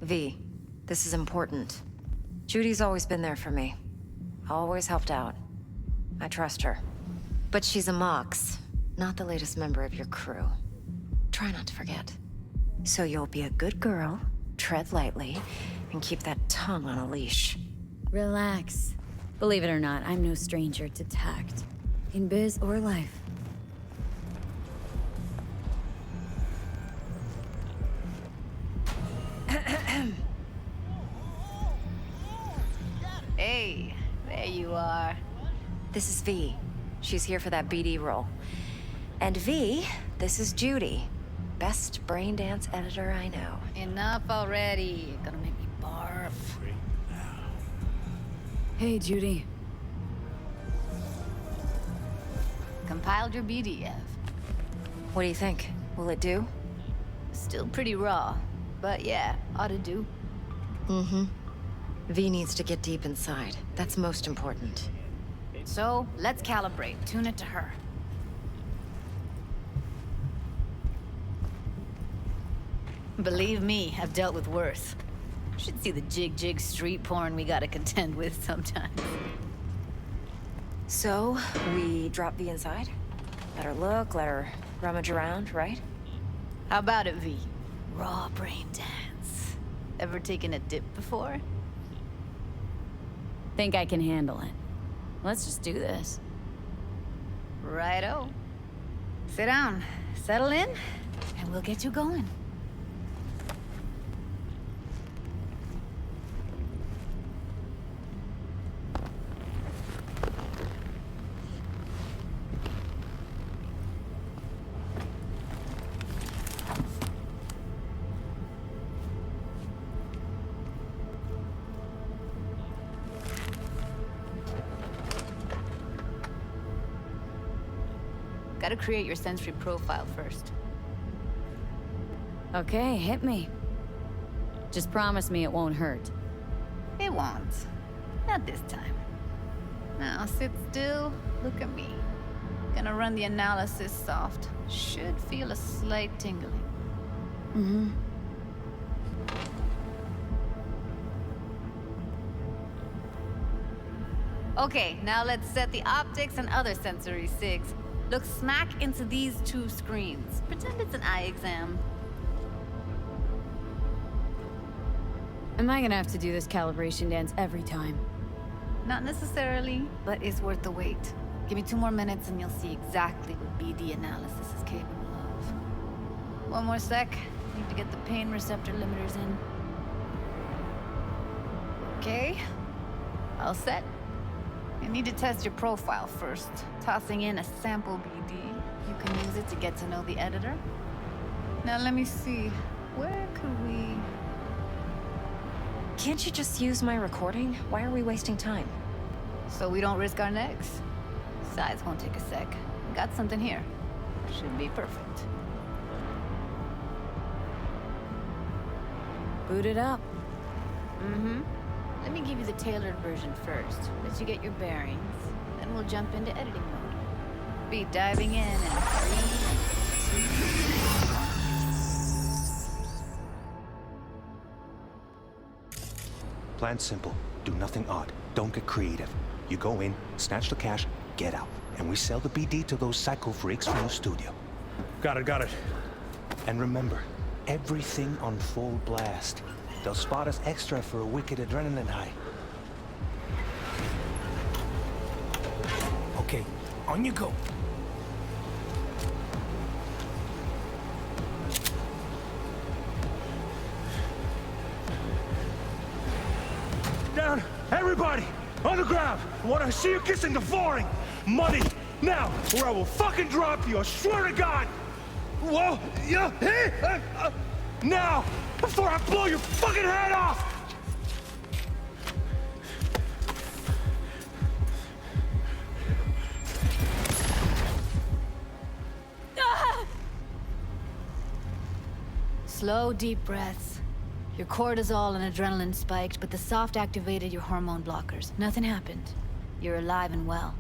Speaker 17: V, this is important. Judy's always been there for me. Always helped out. I trust her. But she's a Mox, not the latest member of your crew. Try not to forget. So you'll be a good girl, tread lightly, and keep that tongue on a leash.
Speaker 2: Relax. Believe it or not, I'm no stranger to tact. In biz or life.
Speaker 15: Hey, there you are.
Speaker 17: This is V. She's here for that BD role. And V, this is Judy. Best brain dance editor I know.
Speaker 15: Enough already. You're gonna make me barf.
Speaker 2: Hey, Judy.
Speaker 15: Compiled your BDF.
Speaker 17: What do you think? Will it do?
Speaker 15: Still pretty raw, but yeah, ought to do.
Speaker 17: Mm-hmm. V needs to get deep inside. That's most important.
Speaker 15: So, let's calibrate. Tune it to her. Believe me, I've dealt with worse. Should see the jig street porn we gotta contend with sometimes.
Speaker 17: So, we drop V inside? Let her look, let her rummage around, right?
Speaker 15: How about it, V? Raw brain dance. Ever taken a dip before?
Speaker 2: Think I can handle it. Let's just do this.
Speaker 15: Righto. Sit down, settle in, and we'll get you going. Gotta create your sensory profile first.
Speaker 2: Okay, hit me. Just promise me it won't hurt.
Speaker 15: It won't. Not this time. Now sit still, look at me. Gonna run the analysis soft. Should feel a slight tingling.
Speaker 2: Mm-hmm.
Speaker 15: Okay, now let's set the optics and other sensory sigs. Look smack into these two screens. Pretend it's an eye exam.
Speaker 2: Am I gonna have to do this calibration dance every time?
Speaker 15: Not necessarily, but it's worth the wait. Give me 2 more minutes and you'll see exactly what BD analysis is capable One more sec. Need to get the pain receptor limiters in. Okay. All set. I need to test your profile first. Tossing in a sample BD. You can use it to get to know the editor. Now let me see. Where could we...
Speaker 17: Can't you just use my recording? Why are we wasting time?
Speaker 15: So we don't risk our necks. Besides, won't take a sec. Got something here. Should be perfect.
Speaker 2: Boot it up.
Speaker 15: Mm-hmm. Let me give you the tailored version first. Let you get your bearings. Then we'll jump into editing mode. Be diving in 3, 2...
Speaker 19: Plan simple. Do nothing odd. Don't get creative. You go in, snatch the cash, get out. And we sell the BD to those psycho freaks from the studio.
Speaker 18: Got it.
Speaker 19: And remember, everything on full blast. They'll spot us extra for a wicked adrenaline high. Okay, on you go.
Speaker 18: Down! Everybody! On the ground! I want to see you kissing the flooring! Money! Now! Or I will fucking drop you, I swear to God! Whoa! Yeah! Hey! Now! Before I blow your fucking head off!
Speaker 15: Slow, deep breaths. Your cortisol and adrenaline spiked, but the soft activated your hormone blockers. Nothing happened. You're alive and well.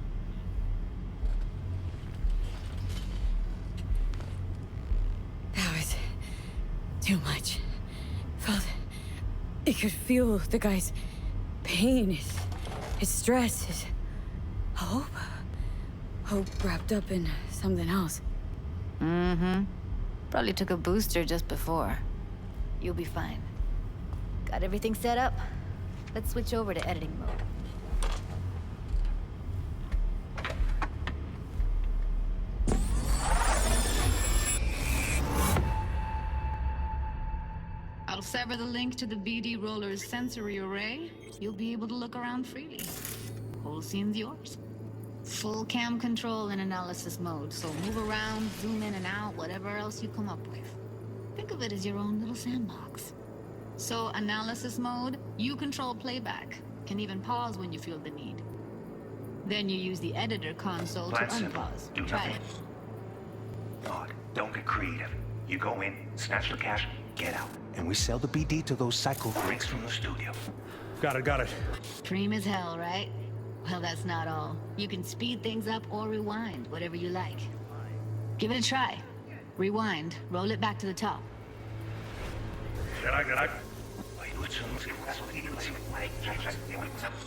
Speaker 2: That was too much. Felt it could feel the guy's pain, his stress, his hope. Hope wrapped up in something else.
Speaker 15: Mm-hmm. Probably took a booster just before. You'll be fine. Got everything set up? Let's switch over to editing mode. I'll sever the link to the BD Roller's sensory array. You'll be able to look around freely. Whole scene's yours. Full cam control in analysis mode, so move around, zoom in and out, whatever else you come up with. Think of it as your own little sandbox. So, analysis mode, you control playback. Can even pause when you feel the need. Then you use the editor console to unpause.
Speaker 19: Do
Speaker 15: Try
Speaker 19: nothing. Odd. Don't get creative. You go in, snatch the cash, get out. And we sell the BD to those psycho freaks from the studio.
Speaker 18: Got it.
Speaker 15: Cream as hell, right? Well, that's not all. You can speed things up or rewind, whatever you like. Give it a try. Rewind, roll it back to the top.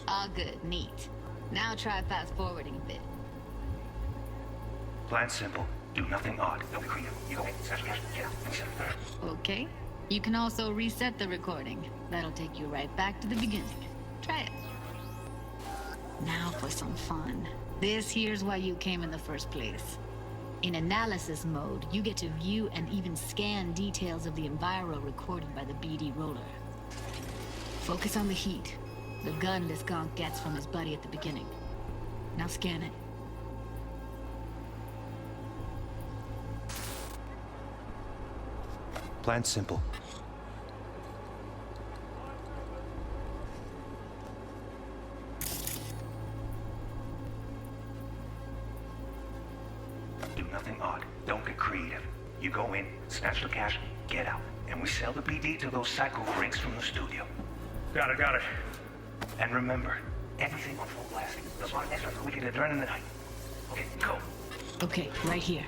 Speaker 15: All good, neat. Now try fast forwarding a bit.
Speaker 19: Plan simple. Do nothing odd. Don't be creative. You go in, snatch the cash, get out.
Speaker 15: Okay. You can also reset the recording. That'll take you right back to the beginning. Try it. Now for some fun. This here's why you came in the first place. In analysis mode, you get to view and even scan details of the enviro recorded by the BD roller. Focus on the heat, the gun this gonk gets from his buddy at the beginning. Now scan it.
Speaker 19: Plan simple. Do nothing odd. Don't get creative. You go in, snatch the cash, get out. And we sell the BD to those psycho freaks from the studio.
Speaker 18: Got it.
Speaker 19: And remember, everything on full blast. That's why extra for wicked adrenaline high. Okay, go.
Speaker 15: Okay, right here.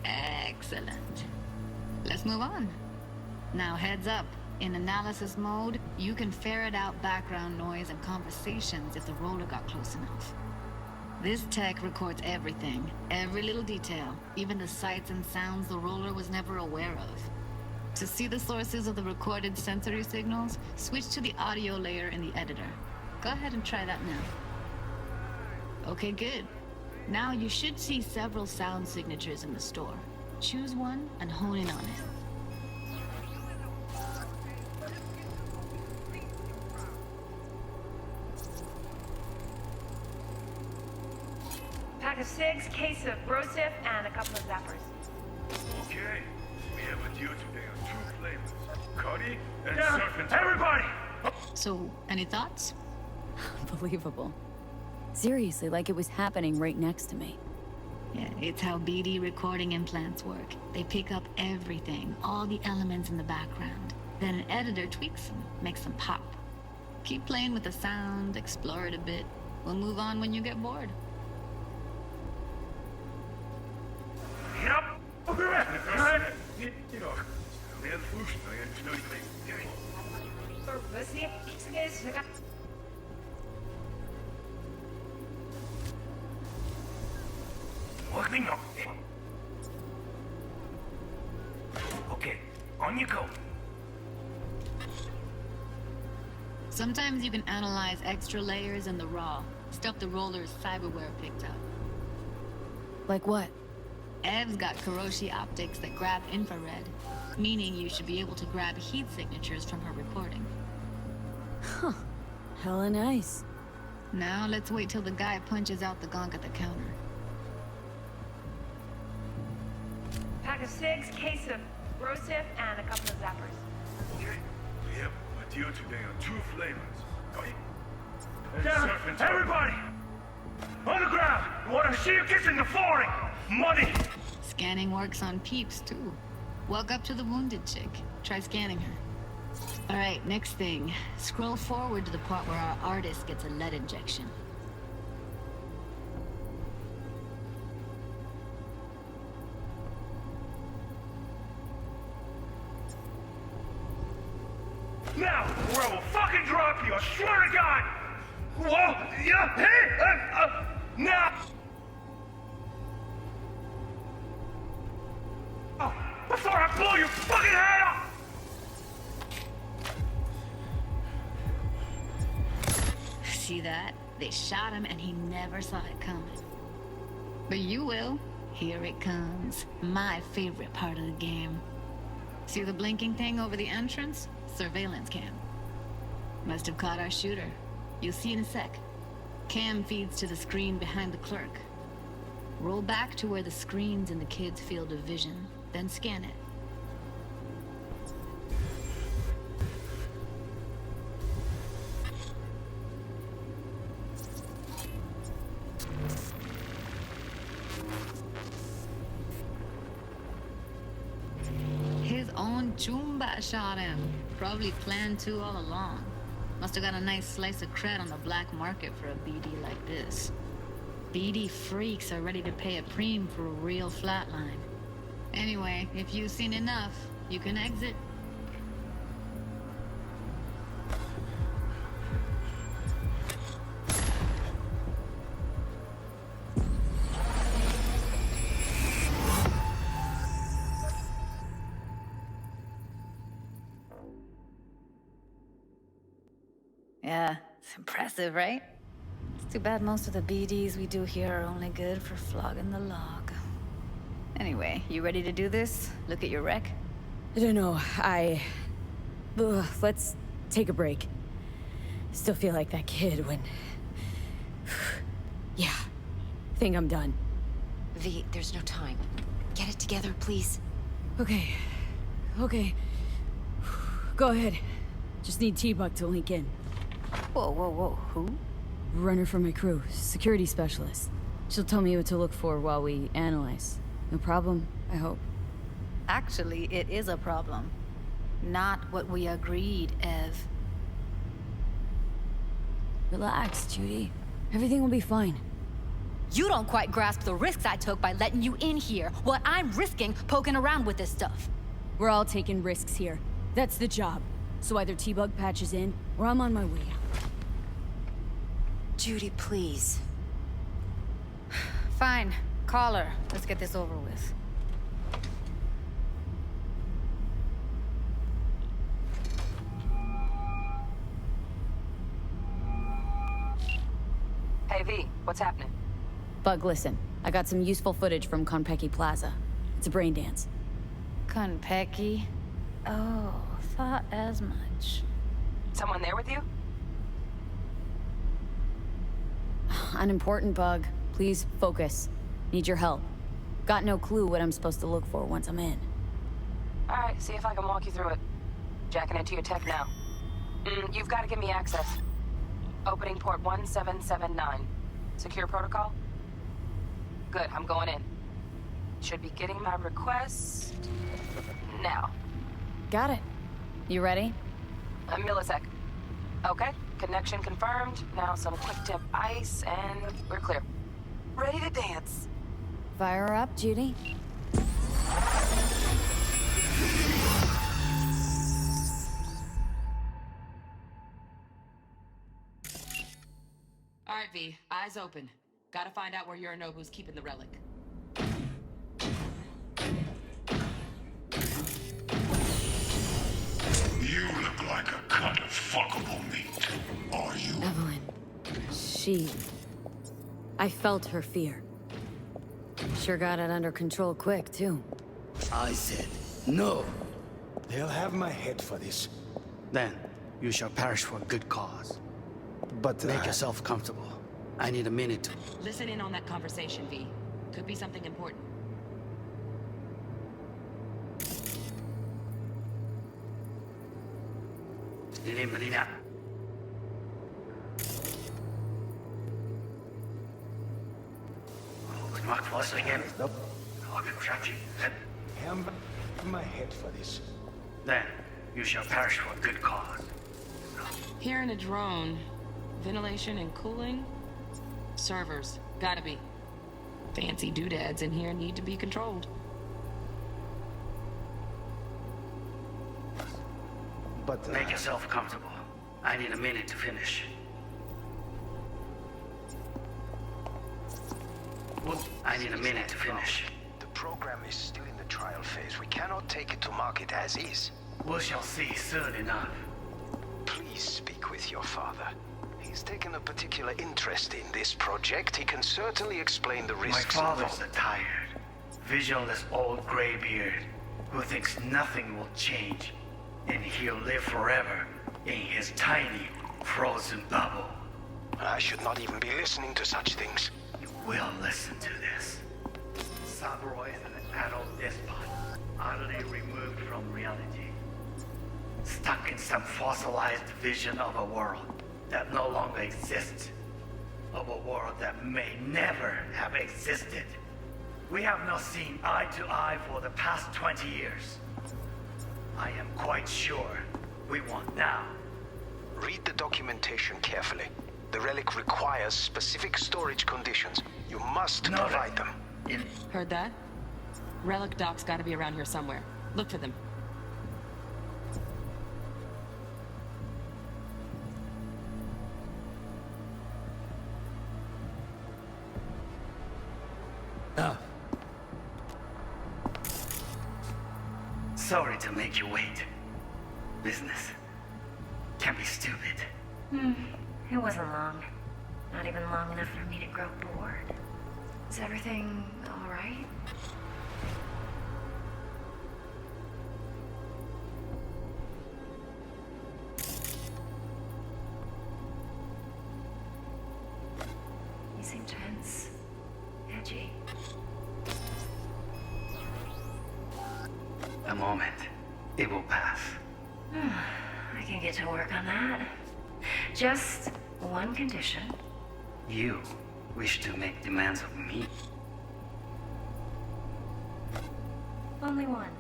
Speaker 15: Excellent. Let's move on. Now heads up. In analysis mode, you can ferret out background noise and conversations if the roller got close enough. This tech records everything, every little detail, even the sights and sounds the roller was never aware of. To see the sources of the recorded sensory signals, switch to the audio layer in the editor. Go ahead and try that now. Okay, good. Now you should see several sound signatures in the store. Choose one and hone in on it.
Speaker 20: Pack of 6, case of brosif, and a couple of zappers.
Speaker 18: Okay, we have a deal today on 2 flavors. Cuddy and surf and everybody!
Speaker 15: So, any thoughts?
Speaker 2: Unbelievable. Seriously, like it was happening right next to me.
Speaker 15: Yeah, it's how BD recording implants work. They pick up everything, all the elements in the background. Then an editor tweaks them, makes them pop. Keep playing with the sound, explore it a bit. We'll move on when you get bored.
Speaker 18: Okay, on you go.
Speaker 15: Sometimes you can analyze extra layers in the raw, stuff the roller's cyberware picked up.
Speaker 2: Like what?
Speaker 15: Ev's got Kiroshi optics that grab infrared, meaning you should be able to grab heat signatures from her recording.
Speaker 2: Huh. Hella nice.
Speaker 15: Now let's wait till the guy punches out the gong at the counter.
Speaker 20: Pack of 6, case of brosif, and a couple of zappers.
Speaker 18: Okay, we have a deal today on 2 flavors. Cuddy and
Speaker 8: Down,
Speaker 18: surf and
Speaker 8: everybody! On the ground! I want to see you kissing the flooring! Money!
Speaker 15: Scanning works on peeps, too. Walk up to the wounded chick. Try scanning her. All right, next thing. Scroll forward to the part where our artist gets a lead injection.
Speaker 8: Now, or I will fucking drop you, I swear to God! Whoa, yeah, hey, now! Oh, before I blow your fucking head off!
Speaker 15: See that? They shot him and he never saw it coming. But you will. Here it comes. My favorite part of the game. See the blinking thing over the entrance? Surveillance cam. Must have caught our shooter. You'll see in a sec. Cam feeds to the screen behind the clerk. Roll back to where the screen's in the kid's field of vision, then scan it. His own Chumba shot him. Probably planned to all along. Must have got a nice slice of cred on the black market for a BD like this. BD freaks are ready to pay a preem for a real flatline. Anyway, if you've seen enough, you can exit. Yeah, it's impressive, right? It's too bad most of the BDs we do here are only good for flogging the log. Anyway, you ready to do this? Look at your rec?
Speaker 2: I don't know, let's take a break. Still feel like that kid when... Yeah, think I'm done.
Speaker 17: V, there's no time. Get it together, please.
Speaker 2: Okay. Go ahead. Just need T-Buck to link in.
Speaker 15: Whoa, who?
Speaker 2: Runner for my crew, security specialist. She'll tell me what to look for while we analyze. No problem, I hope.
Speaker 15: Actually, it is a problem. Not what we agreed, Ev.
Speaker 2: Relax, Judy. Everything will be fine.
Speaker 21: You don't quite grasp the risks I took by letting you in here. What I'm risking poking around with this stuff.
Speaker 2: We're all taking risks here. That's the job. So either T-Bug patches in, or I'm on my way out.
Speaker 17: Judy, please.
Speaker 21: Fine. Call her. Let's get this over with.
Speaker 11: Hey, V, what's happening?
Speaker 2: Bug, listen. I got some useful footage from Konpeki Plaza. It's a brain dance.
Speaker 21: Konpeki? Oh, thought as much.
Speaker 11: Someone there with you?
Speaker 2: Unimportant, Bug. Please focus. Need your help. Got no clue what I'm supposed to look for once I'm in.
Speaker 11: Alright, see if I can walk you through it. Jacking into your tech now. You've got to give me access. Opening port 1779. Secure protocol? Good, I'm going in. Should be getting my request now.
Speaker 2: Got it. You ready?
Speaker 11: A millisec. Okay, connection confirmed. Now some quick tip ice, and we're clear. Ready to dance.
Speaker 2: Fire her up, Judy.
Speaker 11: Alright, V, eyes open. Gotta find out where Yorinobu's keeping the relic.
Speaker 10: You look like a cut of fuckable meat. Are you?
Speaker 2: Evelyn. I felt her fear. Sure got it under control quick, too.
Speaker 1: I said no. They'll have my head for this. Then you shall perish for a good cause.
Speaker 19: But
Speaker 1: make yourself comfortable. I need a minute to...
Speaker 11: Listen in on that conversation, V. Could be something important.
Speaker 1: Nope. Have my head for this. Then you shall perish for a good cause.
Speaker 11: Here in a drone. Ventilation and cooling? Servers. Gotta be. Fancy doodads in here need to be controlled.
Speaker 1: But make yourself comfortable. I need a minute to finish. I need a minute to finish.
Speaker 19: The program is still in the trial phase. We cannot take it to market as is.
Speaker 1: We shall see soon enough.
Speaker 19: Please speak with your father. He's taken a particular interest in this project. He can certainly explain the risks.
Speaker 1: My father's a tired, visionless old graybeard who thinks nothing will change, and he'll live forever in his tiny, frozen bubble.
Speaker 19: I should not even be listening to such things.
Speaker 1: You will listen to this. Saburo is an adult despot, utterly removed from reality. Stuck in some fossilized vision of a world that no longer exists. Of a world that may never have existed. We have not seen eye to eye for the past 20 years. I am quite sure we want now.
Speaker 19: Read the documentation carefully. The relic requires specific storage conditions. You must provide them.
Speaker 11: Heard that? Relic docs gotta be around here somewhere. Look for them.
Speaker 1: Sorry to make you wait. Business can be stupid.
Speaker 17: It wasn't long. Not even long enough for me to grow bored. Is everything all right? You seem tense. Edgy.
Speaker 1: A moment. It will pass.
Speaker 17: I can get to work on that. Just one condition.
Speaker 1: You wish to make demands of me?
Speaker 17: Only one.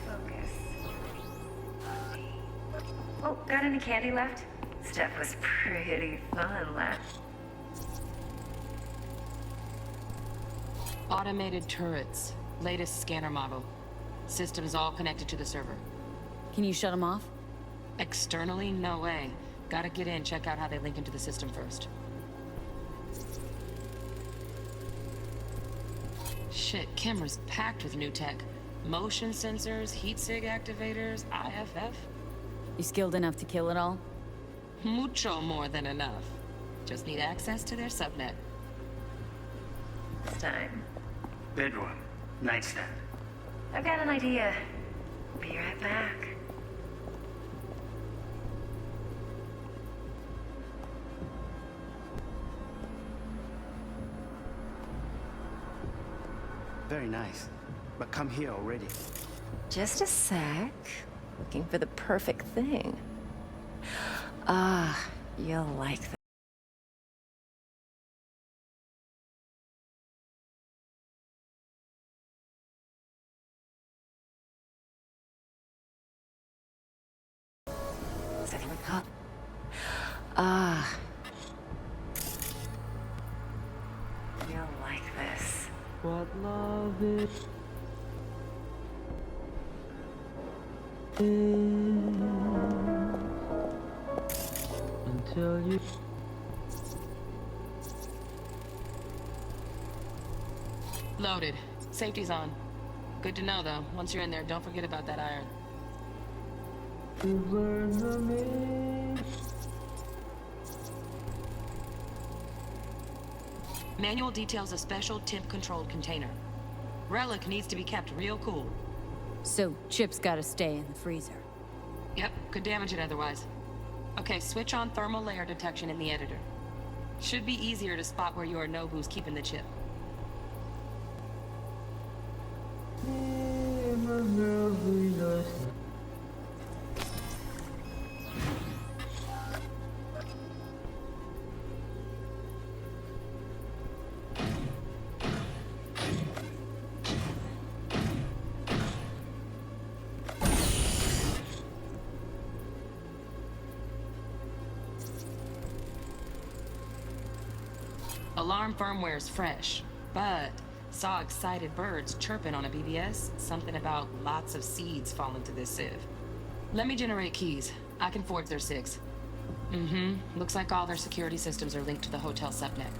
Speaker 17: Focus. Oh, got any candy left? Stuff was pretty fun last.
Speaker 11: Automated turrets. Latest scanner model. Systems all connected to the server.
Speaker 2: Can you shut them off?
Speaker 6: Externally? No way. Gotta get in, check out how they link into the system first. Shit, camera's packed with new tech. Motion sensors, heat sig activators, IFF.
Speaker 2: You skilled enough to kill it all?
Speaker 6: Mucho more than enough. Just need access to their subnet.
Speaker 20: It's time.
Speaker 1: Bedroom. Nightstand.
Speaker 20: I've got an idea. Be right back.
Speaker 22: Very nice. But come here already.
Speaker 23: Just a sec. Looking for the perfect thing. Ah, you'll like that. Ah. You'll like this.
Speaker 24: What love is until you
Speaker 6: Loaded. Safety's on. Good to know, though. Once you're in there, don't forget about that iron.
Speaker 24: learn the name.
Speaker 6: Manual details a special temp-controlled container. Relic needs to be kept real cool.
Speaker 2: So, Chip's gotta stay in the freezer.
Speaker 6: Yep, could damage it otherwise. Okay, switch on thermal layer detection in the editor. Should be easier to spot where your Nobu's keeping the chip. Alarm firmware's fresh, but saw excited birds chirping on a BBS, something about lots of seeds falling to this sieve. Let me generate keys. I can forge their SIGs. Looks like all their security systems are linked to the hotel subnet.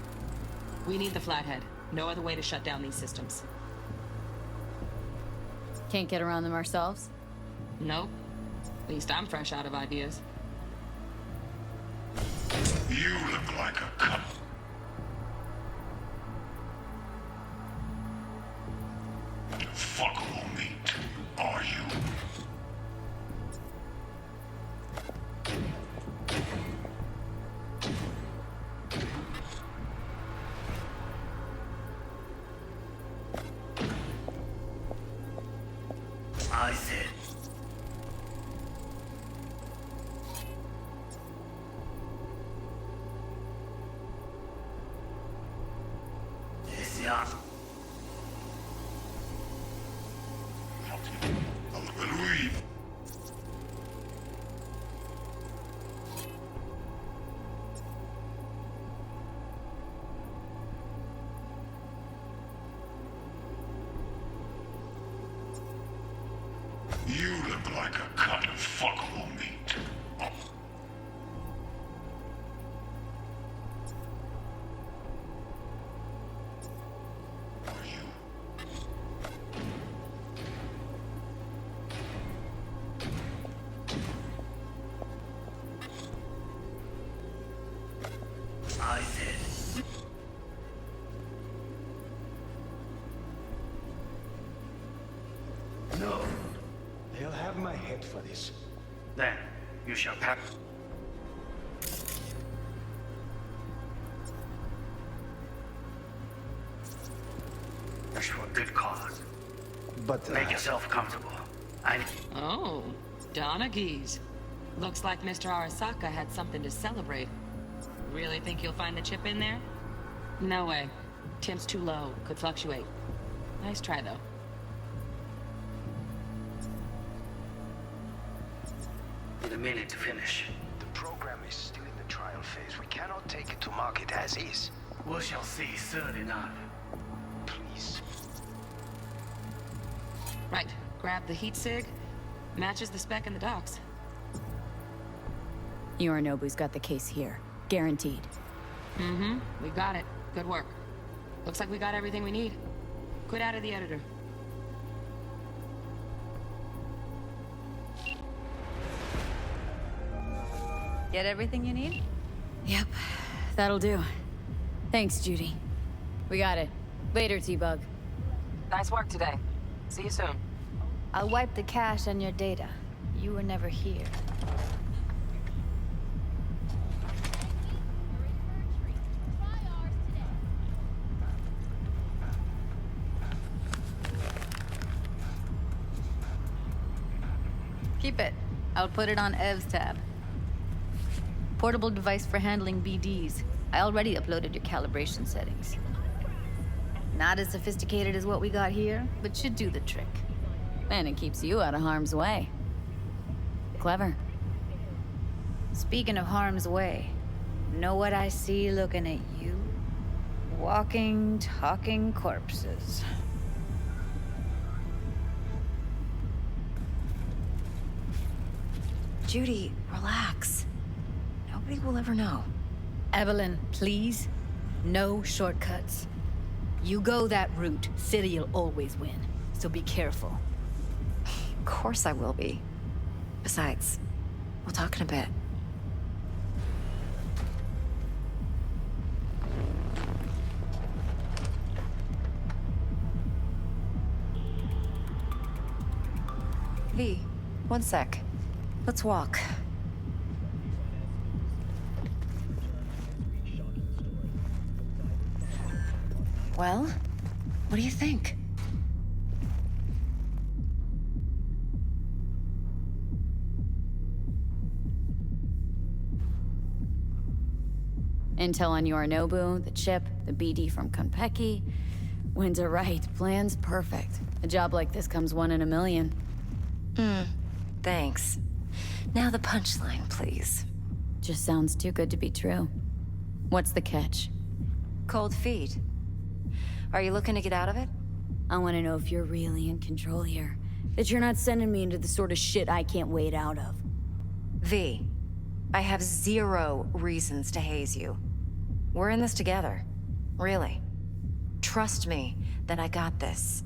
Speaker 6: We need the flathead. No other way to shut down these systems.
Speaker 2: Can't get around them ourselves?
Speaker 6: Nope. At least I'm fresh out of ideas.
Speaker 25: You look like a cup. Fuckable meat, are you?
Speaker 1: I said. Yes, yeah.
Speaker 25: Louis. You look like a cut of fuckable meat.
Speaker 1: I said. No.
Speaker 22: They'll have my head for this.
Speaker 1: Then you shall pack. That's for a good cause.
Speaker 22: But
Speaker 1: make yourself comfortable.
Speaker 6: Oh, Donaghys. Looks like Mr. Arasaka had something to celebrate. Really think you'll find the chip in there? No way. Temp's too low. Could fluctuate. Nice try, though.
Speaker 1: In a minute to finish.
Speaker 19: The program is still in the trial phase. We cannot take it to market as is.
Speaker 1: We shall see soon enough.
Speaker 19: Please.
Speaker 6: Right. Grab the heat sig. Matches the spec in the docs.
Speaker 2: Yorinobu's got the case here. Guaranteed.
Speaker 6: Mm-hmm. We got it. Good work. Looks like we got everything we need. Quit out of the editor.
Speaker 21: Get everything you need?
Speaker 2: Yep, that'll do. Thanks, Judy. We got it. Later, T-Bug.
Speaker 6: Nice work today. See you soon.
Speaker 15: I'll wipe the cache on your data. You were never here. Keep it. I'll put it on Ev's tab. Portable device for handling BDs. I already uploaded your calibration settings. Not as sophisticated as what we got here, but should do the trick.
Speaker 2: And it keeps you out of harm's way. Clever.
Speaker 15: Speaking of harm's way, know what I see looking at you? Walking, talking corpses.
Speaker 17: Judy, relax. Nobody will ever know.
Speaker 15: Evelyn, please. No shortcuts. You go that route, City'll always win. So be careful.
Speaker 17: Of course I will be. Besides, we'll talk in a bit. V, one sec. Let's walk. Well, what do you think?
Speaker 2: Intel on Yorinobu, the chip, the BD from Konpeki. Winter right, plan's perfect. A job like this comes 1 in a million.
Speaker 17: Thanks. Now the punchline, please.
Speaker 2: Just sounds too good to be true. What's the catch?
Speaker 17: Cold feet. Are you looking to get out of it?
Speaker 2: I want to know if you're really in control here. That you're not sending me into the sort of shit I can't wait out of.
Speaker 17: V, I have 0 reasons to haze you. We're in this together. Really. Trust me that I got this.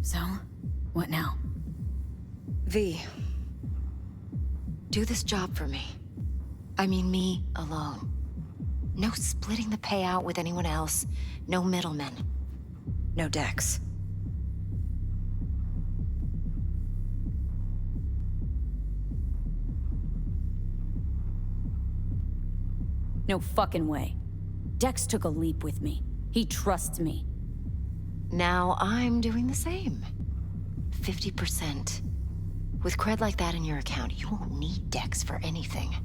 Speaker 2: So, what now?
Speaker 17: V, do this job for me. I mean me alone. No splitting the payout with anyone else. No middlemen. No Dex.
Speaker 2: No fucking way. Dex took a leap with me. He trusts me.
Speaker 17: Now I'm doing the same. 50%. With cred like that in your account, you won't need Dex for anything.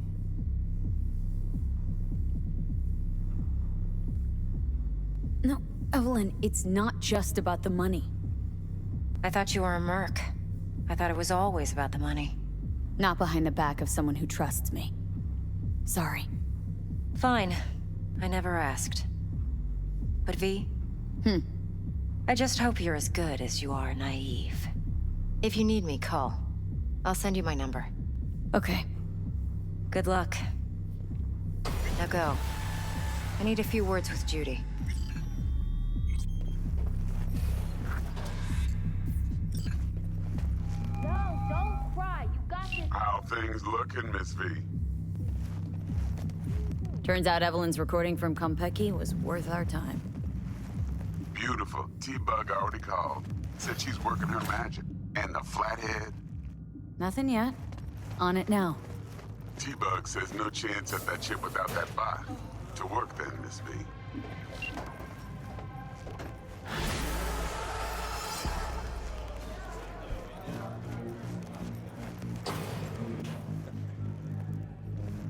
Speaker 2: No, Evelyn, it's not just about the money.
Speaker 17: I thought you were a merc. I thought it was always about the money.
Speaker 2: Not behind the back of someone who trusts me. Sorry.
Speaker 17: Fine. I never asked. But V? I just hope you're as good as you are naive. If you need me, call. I'll send you my number.
Speaker 2: Okay.
Speaker 17: Good luck. Now go. I need a few words with Judy.
Speaker 20: No, don't cry. You got this.
Speaker 5: How things looking, Miss V?
Speaker 2: Turns out Evelyn's recording from Konpeki was worth our time.
Speaker 5: Beautiful. T-Bug already called. Said she's working her magic. And the flathead?
Speaker 2: Nothing yet. On it now.
Speaker 5: T-Bug says no chance at that chip without that bot. To work then, Miss V.